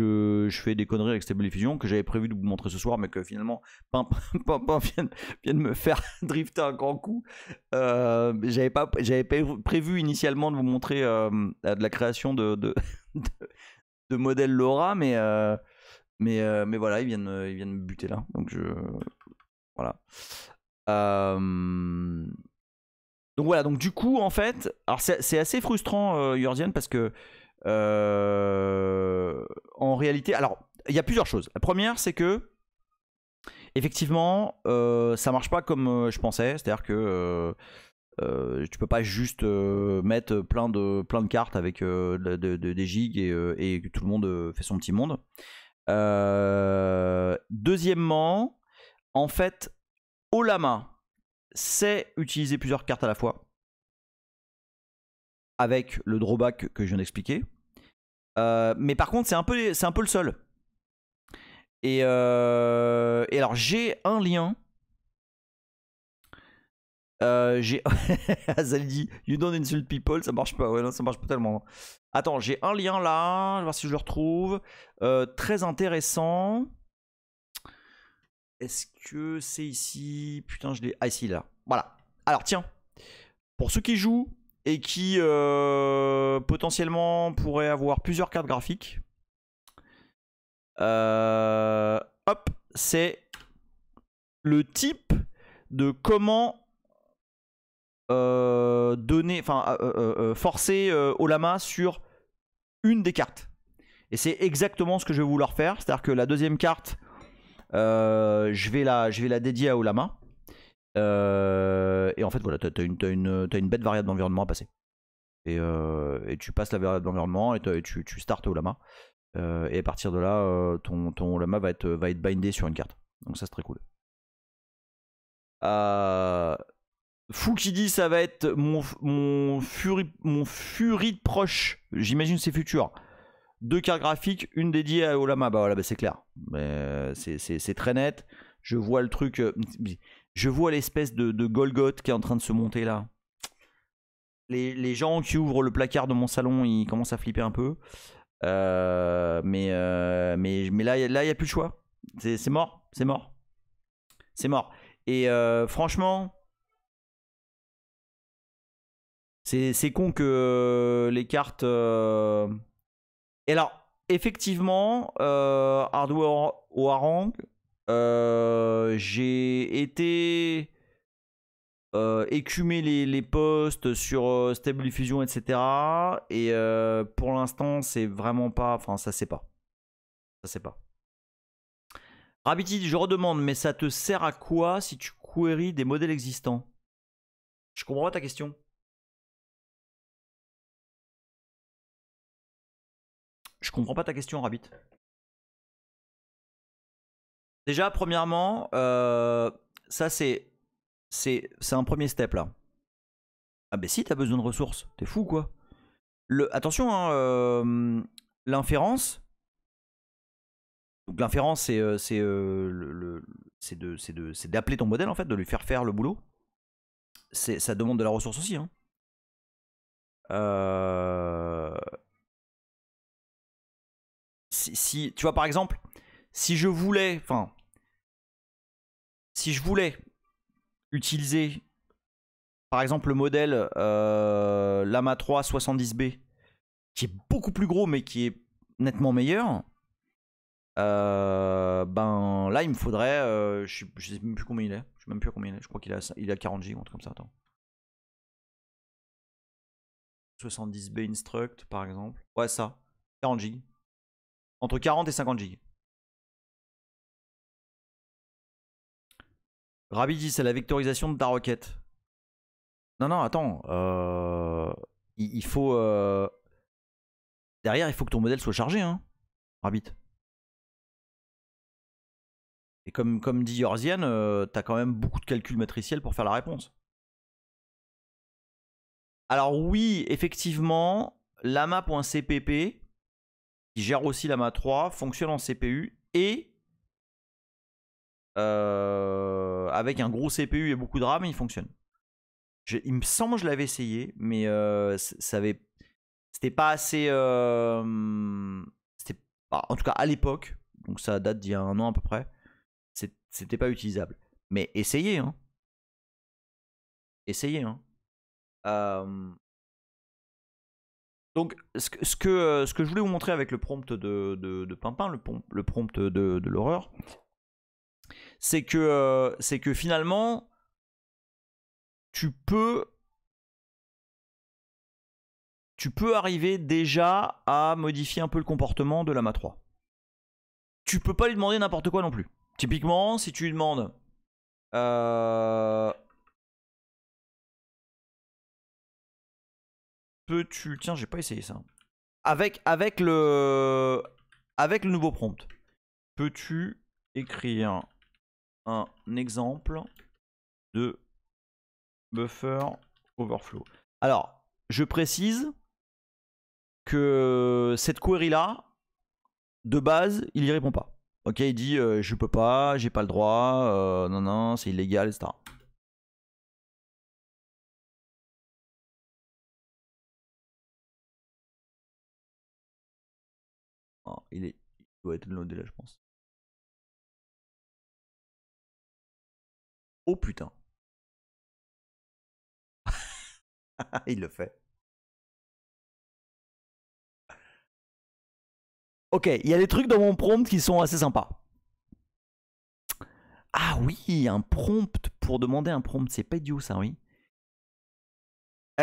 je fais des conneries avec Stable Diffusion que j'avais prévu de vous montrer ce soir, mais que finalement Pimpin vient de me faire drifter un grand coup. J'avais pas prévu initialement de vous montrer de la création de modèles LoRa, mais voilà, ils viennent me buter là, donc voilà. Donc voilà, donc du coup, en fait, alors c'est assez frustrant, Yorzian, parce que en réalité, alors il y a plusieurs choses. La première, c'est que effectivement, ça marche pas comme je pensais, c'est-à-dire que tu peux pas juste mettre plein de cartes avec des gigs et que tout le monde fait son petit monde. Deuxièmement, en fait, Ollama c'est utiliser plusieurs cartes à la fois avec le drawback que je viens d'expliquer. Mais par contre, c'est un peu le seul. Et alors, j'ai un lien. Azal dit You don't insult people, ça marche pas. Ouais, non, ça marche pas tellement. Attends, j'ai un lien là. Je vais voir si je le retrouve. Très intéressant. Est-ce que c'est ici? Putain, je l'ai. Ah, ici, là. Voilà. Alors, tiens. Pour ceux qui jouent et qui potentiellement pourraient avoir plusieurs cartes graphiques, hop, c'est le type de comment forcer Ollama sur une des cartes. Et c'est exactement ce que je vais vouloir faire. C'est-à-dire que la deuxième carte, je vais la dédier à Ollama. Et en fait, voilà, t'as une bête variable d'environnement à passer. Et tu passes la variable d'environnement et tu startes Ollama. Et à partir de là, ton Ollama va être bindé sur une carte. Donc ça, c'est très cool. Fou qui dit ça va être mon Fury de proche. J'imagine c'est futur. Deux cartes graphiques, une dédiée à Ollama. Bah voilà, bah c'est clair. C'est très net. Je vois le truc. Je vois l'espèce de Golgoth qui est en train de se monter là. Les gens qui ouvrent le placard de mon salon, ils commencent à flipper un peu. Mais là, il n'y a plus de choix. C'est mort. C'est mort. C'est mort. Et franchement, c'est con que les cartes... Et alors, effectivement, Hardware au Harang, j'ai été écumer les posts sur Stable Diffusion, etc. Et pour l'instant, c'est vraiment pas... Enfin, ça c'est pas. Ça c'est pas. Rabbity, je redemande, mais ça te sert à quoi si tu queries des modèles existants? Je comprends pas ta question. Je comprends pas ta question, Rabbit. Déjà, premièrement, ça c'est un premier step là. Ah ben si, t'as besoin de ressources. T'es fou quoi. Attention, hein, l'inférence. Donc l'inférence, c'est d'appeler ton modèle en fait, de lui faire le boulot. Ça demande de la ressource aussi. Hein. Si tu vois par exemple, si je voulais utiliser par exemple le modèle Lama 3 70B qui est beaucoup plus gros mais qui est nettement meilleur, ben là il me faudrait je sais même plus combien il est, je sais même plus à combien il est, je crois qu'il est à 40 Go, un truc comme ça. Attends, 70B Instruct par exemple, ouais, ça 40 Go, entre 40 et 50 Go. Rabbit dit c'est la vectorisation de ta requête. Non, non, attends. Il faut. Derrière, il faut que ton modèle soit chargé, hein, Rabbit. Et comme dit Yorzian, t'as quand même beaucoup de calculs matriciels pour faire la réponse. Alors, oui, effectivement, lama.cpp, qui gère aussi lama 3, fonctionne en CPU et. Avec un gros CPU et beaucoup de RAM, il fonctionne. Il me semble que je l'avais essayé, mais c'était pas assez. En tout cas, à l'époque, donc ça date d'il y a un an à peu près, c'était pas utilisable. Mais essayez, hein. Essayez, hein. Donc, ce que je voulais vous montrer avec le prompt de Pimpin, le prompt de l'horreur, c'est que finalement, tu peux arriver déjà à modifier un peu le comportement de l'AMA 3. Tu peux pas lui demander n'importe quoi non plus. Typiquement, si tu lui demandes peux-tu... Tiens, j'ai pas essayé ça. Avec le nouveau prompt, peux-tu écrire un exemple de buffer overflow? Alors, je précise que cette query là, de base, il y répond pas. Ok, il dit je peux pas, j'ai pas le droit, non, non, c'est illégal, etc. Oh, il doit être loadé là, je pense. Oh putain. Il le fait. Ok, il y a des trucs dans mon prompt qui sont assez sympas. Ah oui, un prompt pour demander un prompt, c'est pas idiot ça, oui.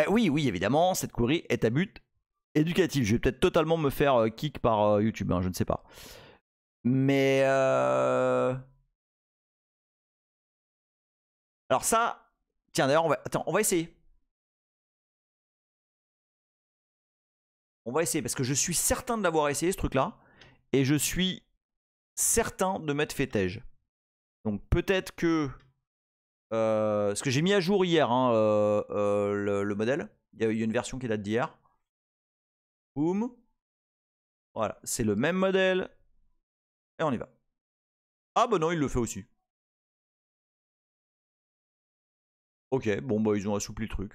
Oui, oui, évidemment, cette query est à but éducatif. Je vais peut-être totalement me faire kick par YouTube, hein, je ne sais pas. Mais alors ça, tiens d'ailleurs, on va essayer. On va essayer parce que je suis certain de l'avoir essayé ce truc-là et je suis certain de m'être fait tège. Donc peut-être que parce que j'ai mis à jour hier hein, le modèle. Il y a une version qui date d'hier. Boum. Voilà, c'est le même modèle. Et on y va. Ah bah non, il le fait aussi. Ok, bon bah ils ont assoupli le truc.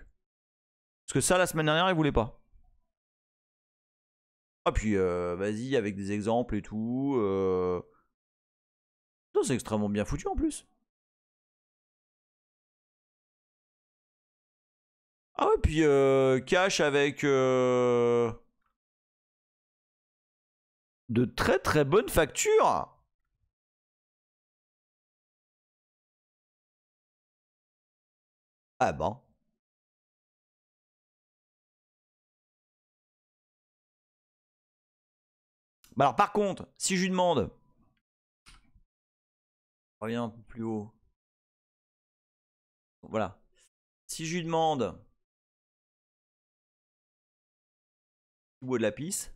Parce que ça, la semaine dernière, ils voulaient pas. Ah puis vas-y, avec des exemples et tout. C'est extrêmement bien foutu en plus. Ah ouais, puis cache avec de très très bonnes factures. Ah bon. Bah alors par contre, si je lui demande, reviens un peu plus haut. Voilà. Si je lui demande bois de la pisse,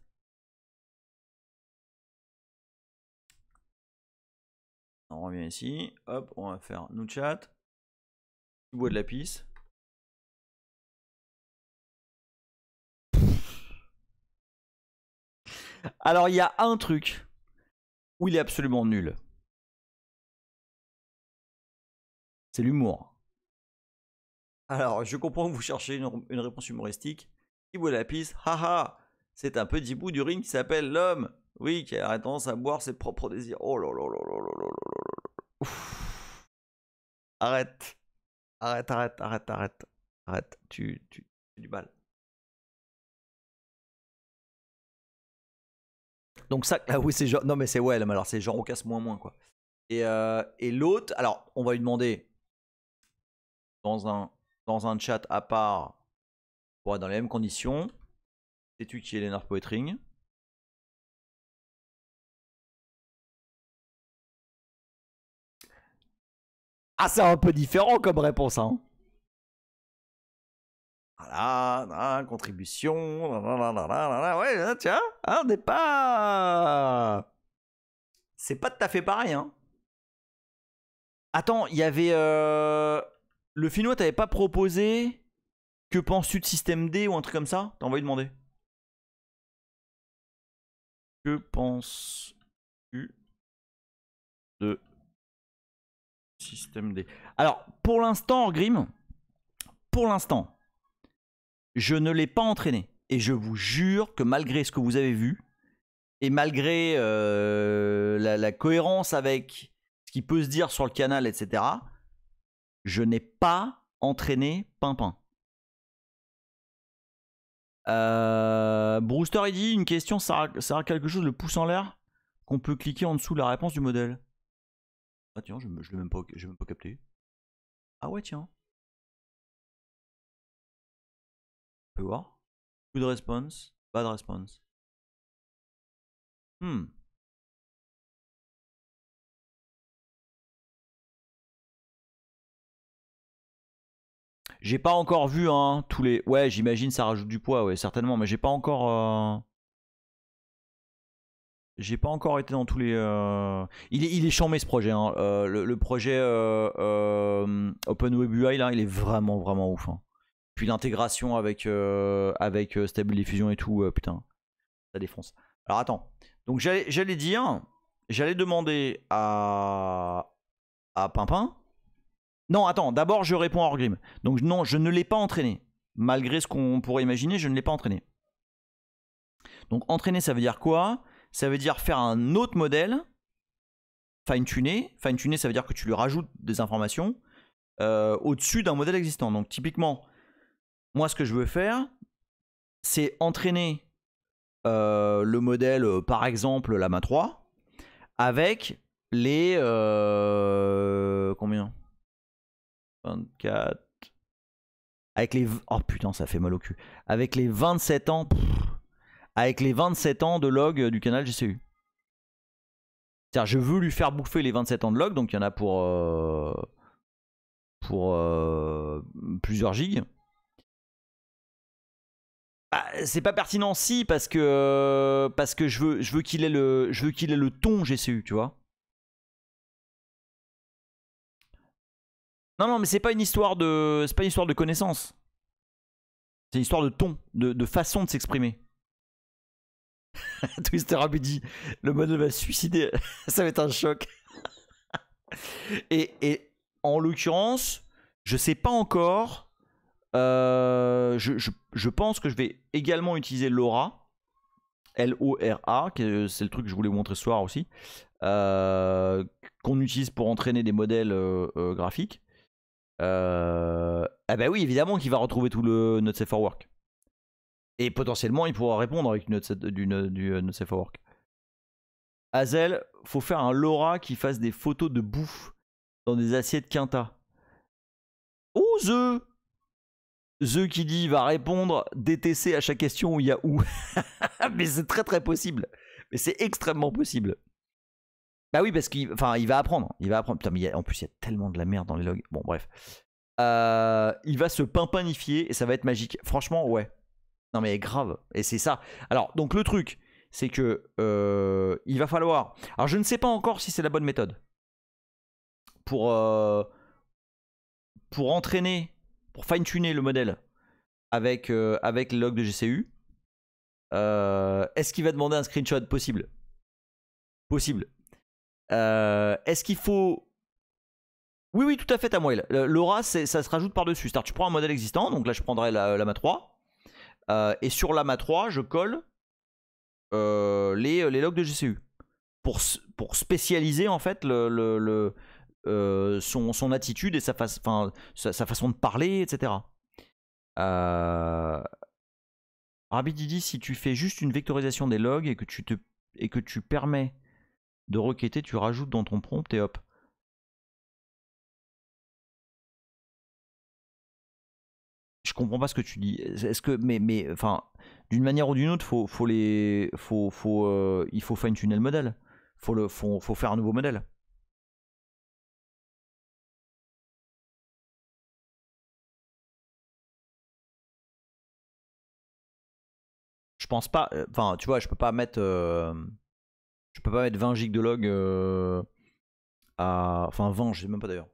on revient ici. Hop, on va faire nous chat. Bois de la pisse. Alors, il y a un truc où il est absolument nul. C'est l'humour. Alors, je comprends que vous cherchez une réponse humoristique. Thibaut Lapis, haha, c'est un petit bout d'urine qui s'appelle l'homme. Oui, qui a tendance à boire ses propres désirs. Oh là là là là là là là là. Ouf. Arrête. Arrête. Tu fais du mal. Donc ça, ah oui, c'est genre. Non, mais c'est ouais, alors c'est genre on casse moins, quoi. Et l'autre, alors, on va lui demander dans un chat à part, pour être dans les mêmes conditions. Sais-tu qui est Léonard Poetring? Ah, c'est un peu différent comme réponse, hein. Voilà, contribution. Ouais, tiens, on n'est pas. C'est pas tout à fait pareil, hein. Attends, il y avait. Le Finnois t'avait pas proposé. Que penses-tu de système D ou un truc comme ça? T'as envoyé demander. Que penses-tu de système D? Alors, pour l'instant, Grim, je ne l'ai pas entraîné. Et je vous jure que malgré ce que vous avez vu, et malgré la cohérence avec ce qui peut se dire sur le canal, etc., je n'ai pas entraîné Pimpin. Brewster, il dit une question, ça a quelque chose, le pouce en l'air, qu'on peut cliquer en dessous de la réponse du modèle. Ah tiens, je l'ai même pas capté. Ah ouais, tiens. On peut voir. Good response, bad response. J'ai pas encore vu hein, tous les. Ouais, j'imagine ça rajoute du poids, ouais, certainement, mais j'ai pas encore. J'ai pas encore été dans tous les. Il est chambé ce projet. Hein. Le projet OpenWeb UI là, il est vraiment ouf. Hein. Puis l'intégration avec Stable Diffusion et tout, putain, ça défonce. Alors attends. Donc j'allais demander à Pimpin. Non, attends. D'abord je réponds à Orgrim. Donc non, je ne l'ai pas entraîné. Malgré ce qu'on pourrait imaginer, je ne l'ai pas entraîné. Donc entraîner, ça veut dire quoi? Ça veut dire faire un autre modèle, fine-tuner. Fine-tuner, ça veut dire que tu lui rajoutes des informations au-dessus d'un modèle existant. Donc typiquement, moi ce que je veux faire, c'est entraîner le modèle, par exemple, la main 3, avec les... combien 24... Avec les... Oh putain, ça fait mal au cul. Avec les 27 ans... avec les 27 ans de log du canal GCU. C'est-à-dire, je veux lui faire bouffer les 27 ans de log, donc il y en a pour plusieurs gigs. Bah, c'est pas pertinent si parce que je veux qu'il ait le ton GCU, tu vois. Non, mais c'est pas une histoire de connaissance. C'est une histoire de ton, de façon de s'exprimer. Twister Abudi, le modèle va se suicider, ça va être un choc. et en l'occurrence, je sais pas encore. Je pense que je vais également utiliser LoRa, L-O-R-A, c'est le truc que je voulais vous montrer ce soir aussi, qu'on utilise pour entraîner des modèles graphiques. Ah bah oui, évidemment qu'il va retrouver tout le Not Safe for Work. Et potentiellement, il pourra répondre avec du Not Safe for Work. Hazel, faut faire un LoRa qui fasse des photos de bouffe dans des assiettes Quinta. Oh, The qui dit va répondre DTC à chaque question où il y a où. Mais c'est très possible. Mais c'est extrêmement possible. Bah oui, parce qu'il va apprendre. Putain, mais en plus, il y a tellement de la merde dans les logs. Bon, bref. Il va se pimpinifier et ça va être magique. Franchement, ouais. Non, mais grave. Et c'est ça. Alors, donc le truc, c'est que il va falloir. Alors, je ne sais pas encore si c'est la bonne méthode pour entraîner, pour fine-tuner le modèle avec les logs de GCU. Est-ce qu'il va demander un screenshot? Possible. Possible. Est-ce qu'il faut... Oui, oui, tout à fait, Tamoil. L'aura, ça se rajoute par-dessus. C'est-à-dire, tu prends un modèle existant, donc là, je prendrais l'AMA 3. Et sur l'AMA 3, je colle les logs de GCU. Pour spécialiser, en fait, son attitude et sa façon de parler, etc. Rabbit dit, si tu fais juste une vectorisation des logs et que tu permets de requêter, tu rajoutes dans ton prompt et hop. Je comprends pas ce que tu dis. Est-ce que enfin, d'une manière ou d'une autre, il faut fine-tuner le modèle. Faut faire un nouveau modèle. Je pense pas. Enfin, tu vois, je peux pas mettre 20 gigs de log à. Enfin, 20, je sais même pas d'ailleurs.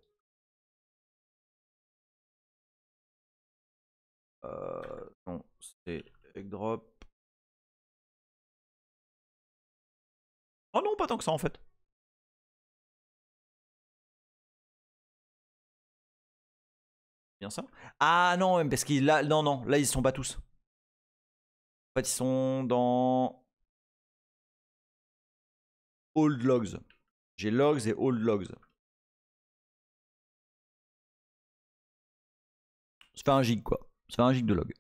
Non, c'est egg-drop. Oh non, pas tant que ça en fait. Bien ça. Ah non, parce qu'ils là, non, là ils sont pas tous. En fait, ils sont dans old logs. J'ai logs et old logs. Ça fait 1 gig quoi. Ça fait 1 gig de log.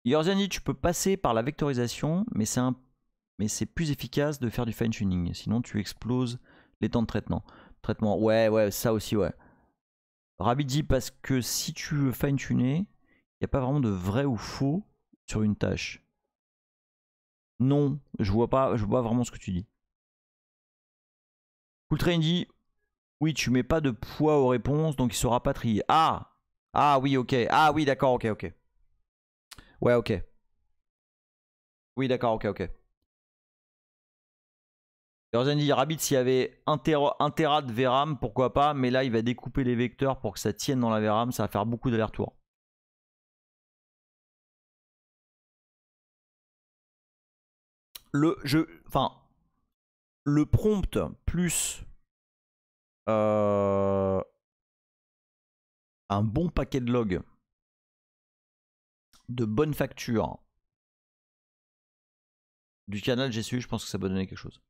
Yorzani, tu peux passer par la vectorisation, mais c'est plus efficace de faire du fine-tuning. Sinon, tu exploses les temps de traitement. Ouais, ça aussi, ouais. Rabbit dit parce que si tu veux fine-tuner, il n'y a pas vraiment de vrai ou faux sur une tâche. Non, je vois vraiment ce que tu dis. Cooltrain dit oui, tu mets pas de poids aux réponses, donc il sera pas trié. Ah oui, ok. Ah oui, d'accord, ok. Ouais, ok. Oui, d'accord, ok. Yorzan dit Rabbit, s'il y avait 1 Tera de VRAM, pourquoi pas, mais là il va découper les vecteurs pour que ça tienne dans la VRAM, ça va faire beaucoup d'aller-retour. Le prompt plus un bon paquet de logs de bonne facture du canal GCU, je pense que ça peut donner quelque chose.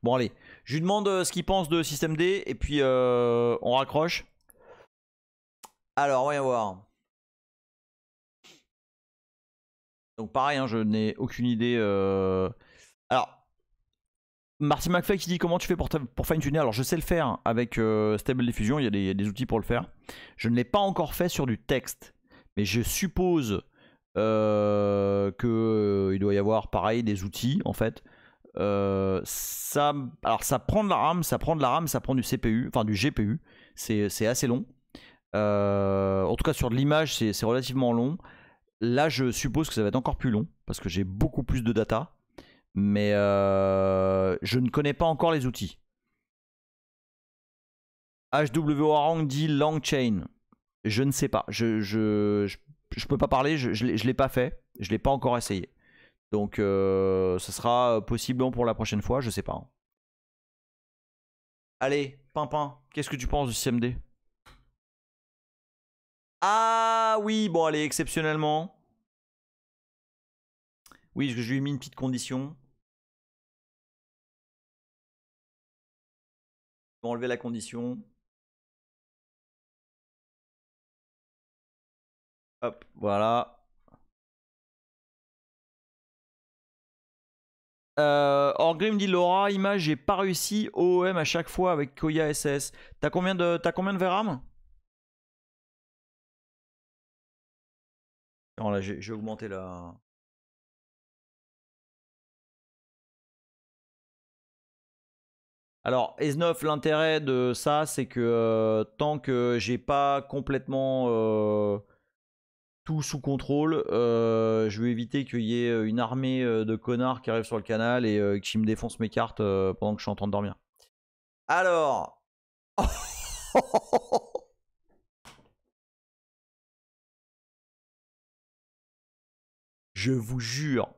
Bon allez, je lui demande ce qu'il pense de Système D et puis on raccroche. Alors, on va y voir. Donc pareil, hein, je n'ai aucune idée. Alors, Marty McFly qui dit comment tu fais pour fine-tuner. Alors je sais le faire avec Stable Diffusion, il y a des outils pour le faire. Je ne l'ai pas encore fait sur du texte, mais je suppose qu'il doit y avoir pareil des outils en fait. Alors ça prend de la RAM, ça prend du CPU, enfin du GPU. C'est assez long. En tout cas sur de l'image c'est relativement long. Là je suppose que ça va être encore plus long parce que j'ai beaucoup plus de data. Mais je ne connais pas encore les outils. HW Warang dit Langchain. Je ne sais pas. Je peux pas parler. Je l'ai pas fait. Je l'ai pas encore essayé. Donc ce sera possible pour la prochaine fois. Je sais pas. Allez, Pimpin, qu'est-ce que tu penses du CMD? Ah oui, bon allez, exceptionnellement. Oui, parce que je lui ai mis une petite condition. Je vais enlever la condition. Hop, voilà. Orgrim dit Laura, image, j'ai pas réussi OOM à chaque fois avec Koya SS. T'as combien de VRAM? Non, là j'ai augmenté la. Alors, S9, l'intérêt de ça, c'est que tant que j'ai pas complètement tout sous contrôle, je vais éviter qu'il y ait une armée de connards qui arrivent sur le canal et qui me défoncent mes cartes pendant que je suis en train de dormir. Alors. Je vous jure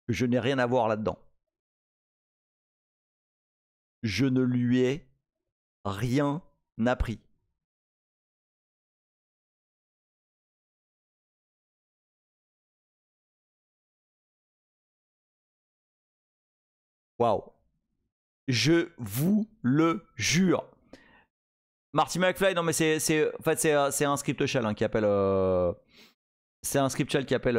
que je n'ai rien à voir là-dedans. Je ne lui ai rien appris. Waouh. Je vous le jure. Marty McFly, non mais en fait c'est un script shell hein, qui appelle. C'est un script shell qui appelle.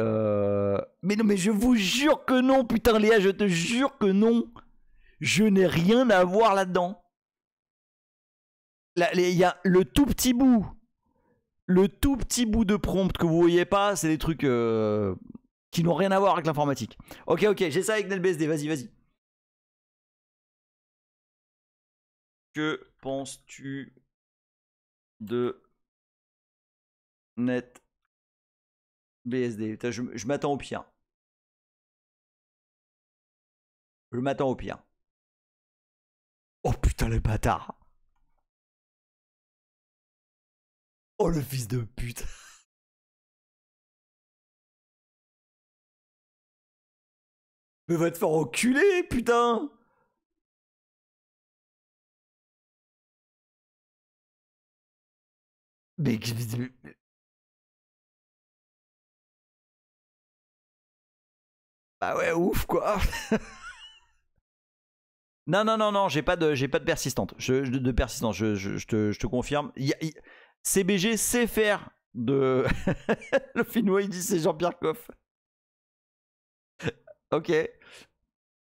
Mais non mais je vous jure que non, putain Léa, je te jure que non. Je n'ai rien à voir là-dedans. Il y a le tout petit bout. Le tout petit bout de prompt que vous voyez pas, c'est des trucs qui n'ont rien à voir avec l'informatique. Ok, j'ai ça avec NetBSD, vas-y. Que penses-tu de NetBSD? Je m'attends au pire. Je m'attends au pire. Oh putain le bâtard. Oh le fils de pute. Mais va te faire enculer, putain. Mais... Bah ouais, ouf quoi. Non, j'ai pas de persistante. De persistance, je te confirme. CBG sait faire de. Le Finnois, il dit c'est Jean-Pierre Coff. Ok.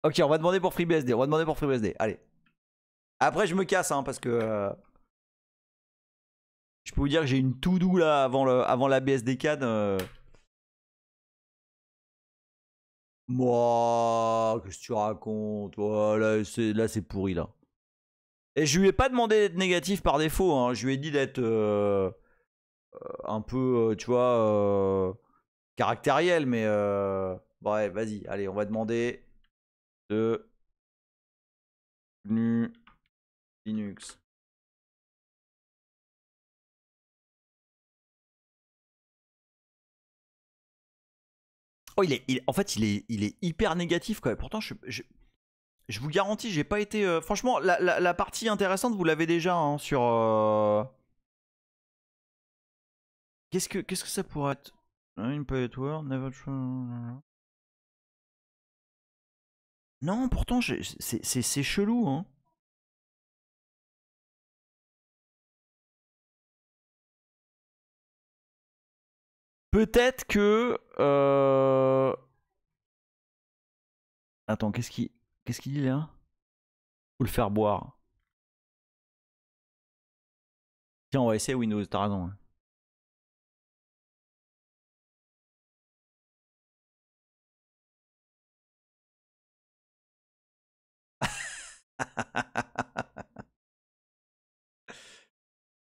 Ok, on va demander pour FreeBSD. Allez. Après, je me casse, hein, parce que. Je peux vous dire que j'ai une to do là avant la BSD CAD. Moi, qu'est-ce que tu racontes? Là, c'est pourri là. Et je lui ai pas demandé d'être négatif par défaut. Hein. Je lui ai dit d'être un peu, tu vois, caractériel. Mais ouais, vas-y. Allez, on va demander de GNU Linux. Oh, en fait, il est hyper négatif quoi. Pourtant, je vous garantis, j'ai pas été. Franchement, la partie intéressante, vous l'avez déjà hein, sur. Qu'est-ce que ça pourrait être? Une palette word, never try. Non, pourtant, c'est chelou, hein. Peut-être que. Attends, qu'est-ce qu'il dit là? Faut le faire boire. Tiens, on va essayer Windows, t'as raison.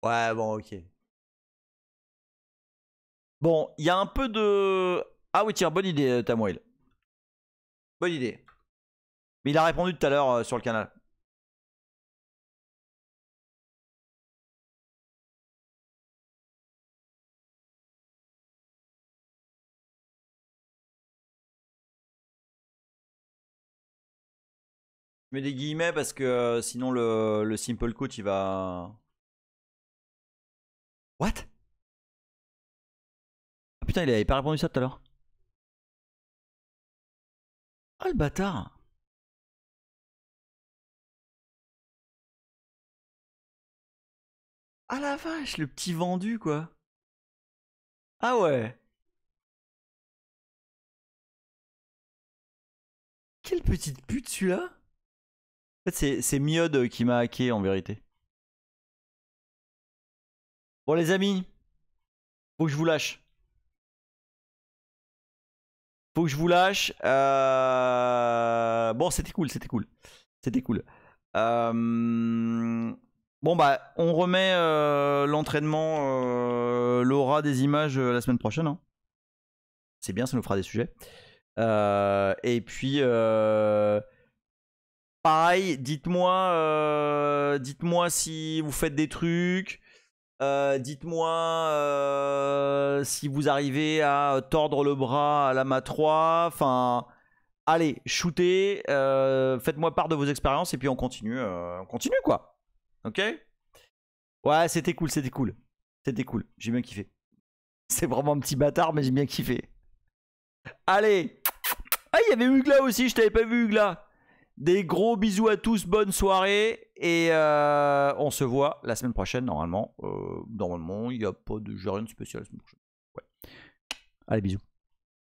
Ouais, bon, ok. Bon, il y a un peu de. Ah oui, tiens, bonne idée, Tamoil. Bonne idée. Mais il a répondu tout à l'heure sur le canal. Je mets des guillemets parce que sinon le simple quote il va. What? Ah putain, il avait pas répondu ça tout à l'heure. Ah le bâtard. Ah la vache, le petit vendu quoi. Ah ouais. Quelle petite pute celui-là. En fait, c'est Miod qui m'a hacké en vérité. Bon les amis, faut que je vous lâche. Faut que je vous lâche. Bon, c'était cool. C'était cool. Bon bah, on remet l'entraînement, l'aura des images la semaine prochaine. Hein. C'est bien, ça nous fera des sujets. Et puis, pareil, dites-moi si vous faites des trucs. Dites-moi si vous arrivez à tordre le bras à la MA 3. Enfin, allez, shootez. Faites-moi part de vos expériences et puis on continue quoi. Ok? Ouais, c'était cool, c'était cool. C'était cool, j'ai bien kiffé. C'est vraiment un petit bâtard, mais j'ai bien kiffé. Allez! Ah, il y avait Hugla aussi, je t'avais pas vu Hugla. Des gros bisous à tous, bonne soirée. Et on se voit la semaine prochaine, normalement. Normalement, il n'y a pas de. J'ai rien de spécial la semaine prochaine. Ouais. Allez, bisous.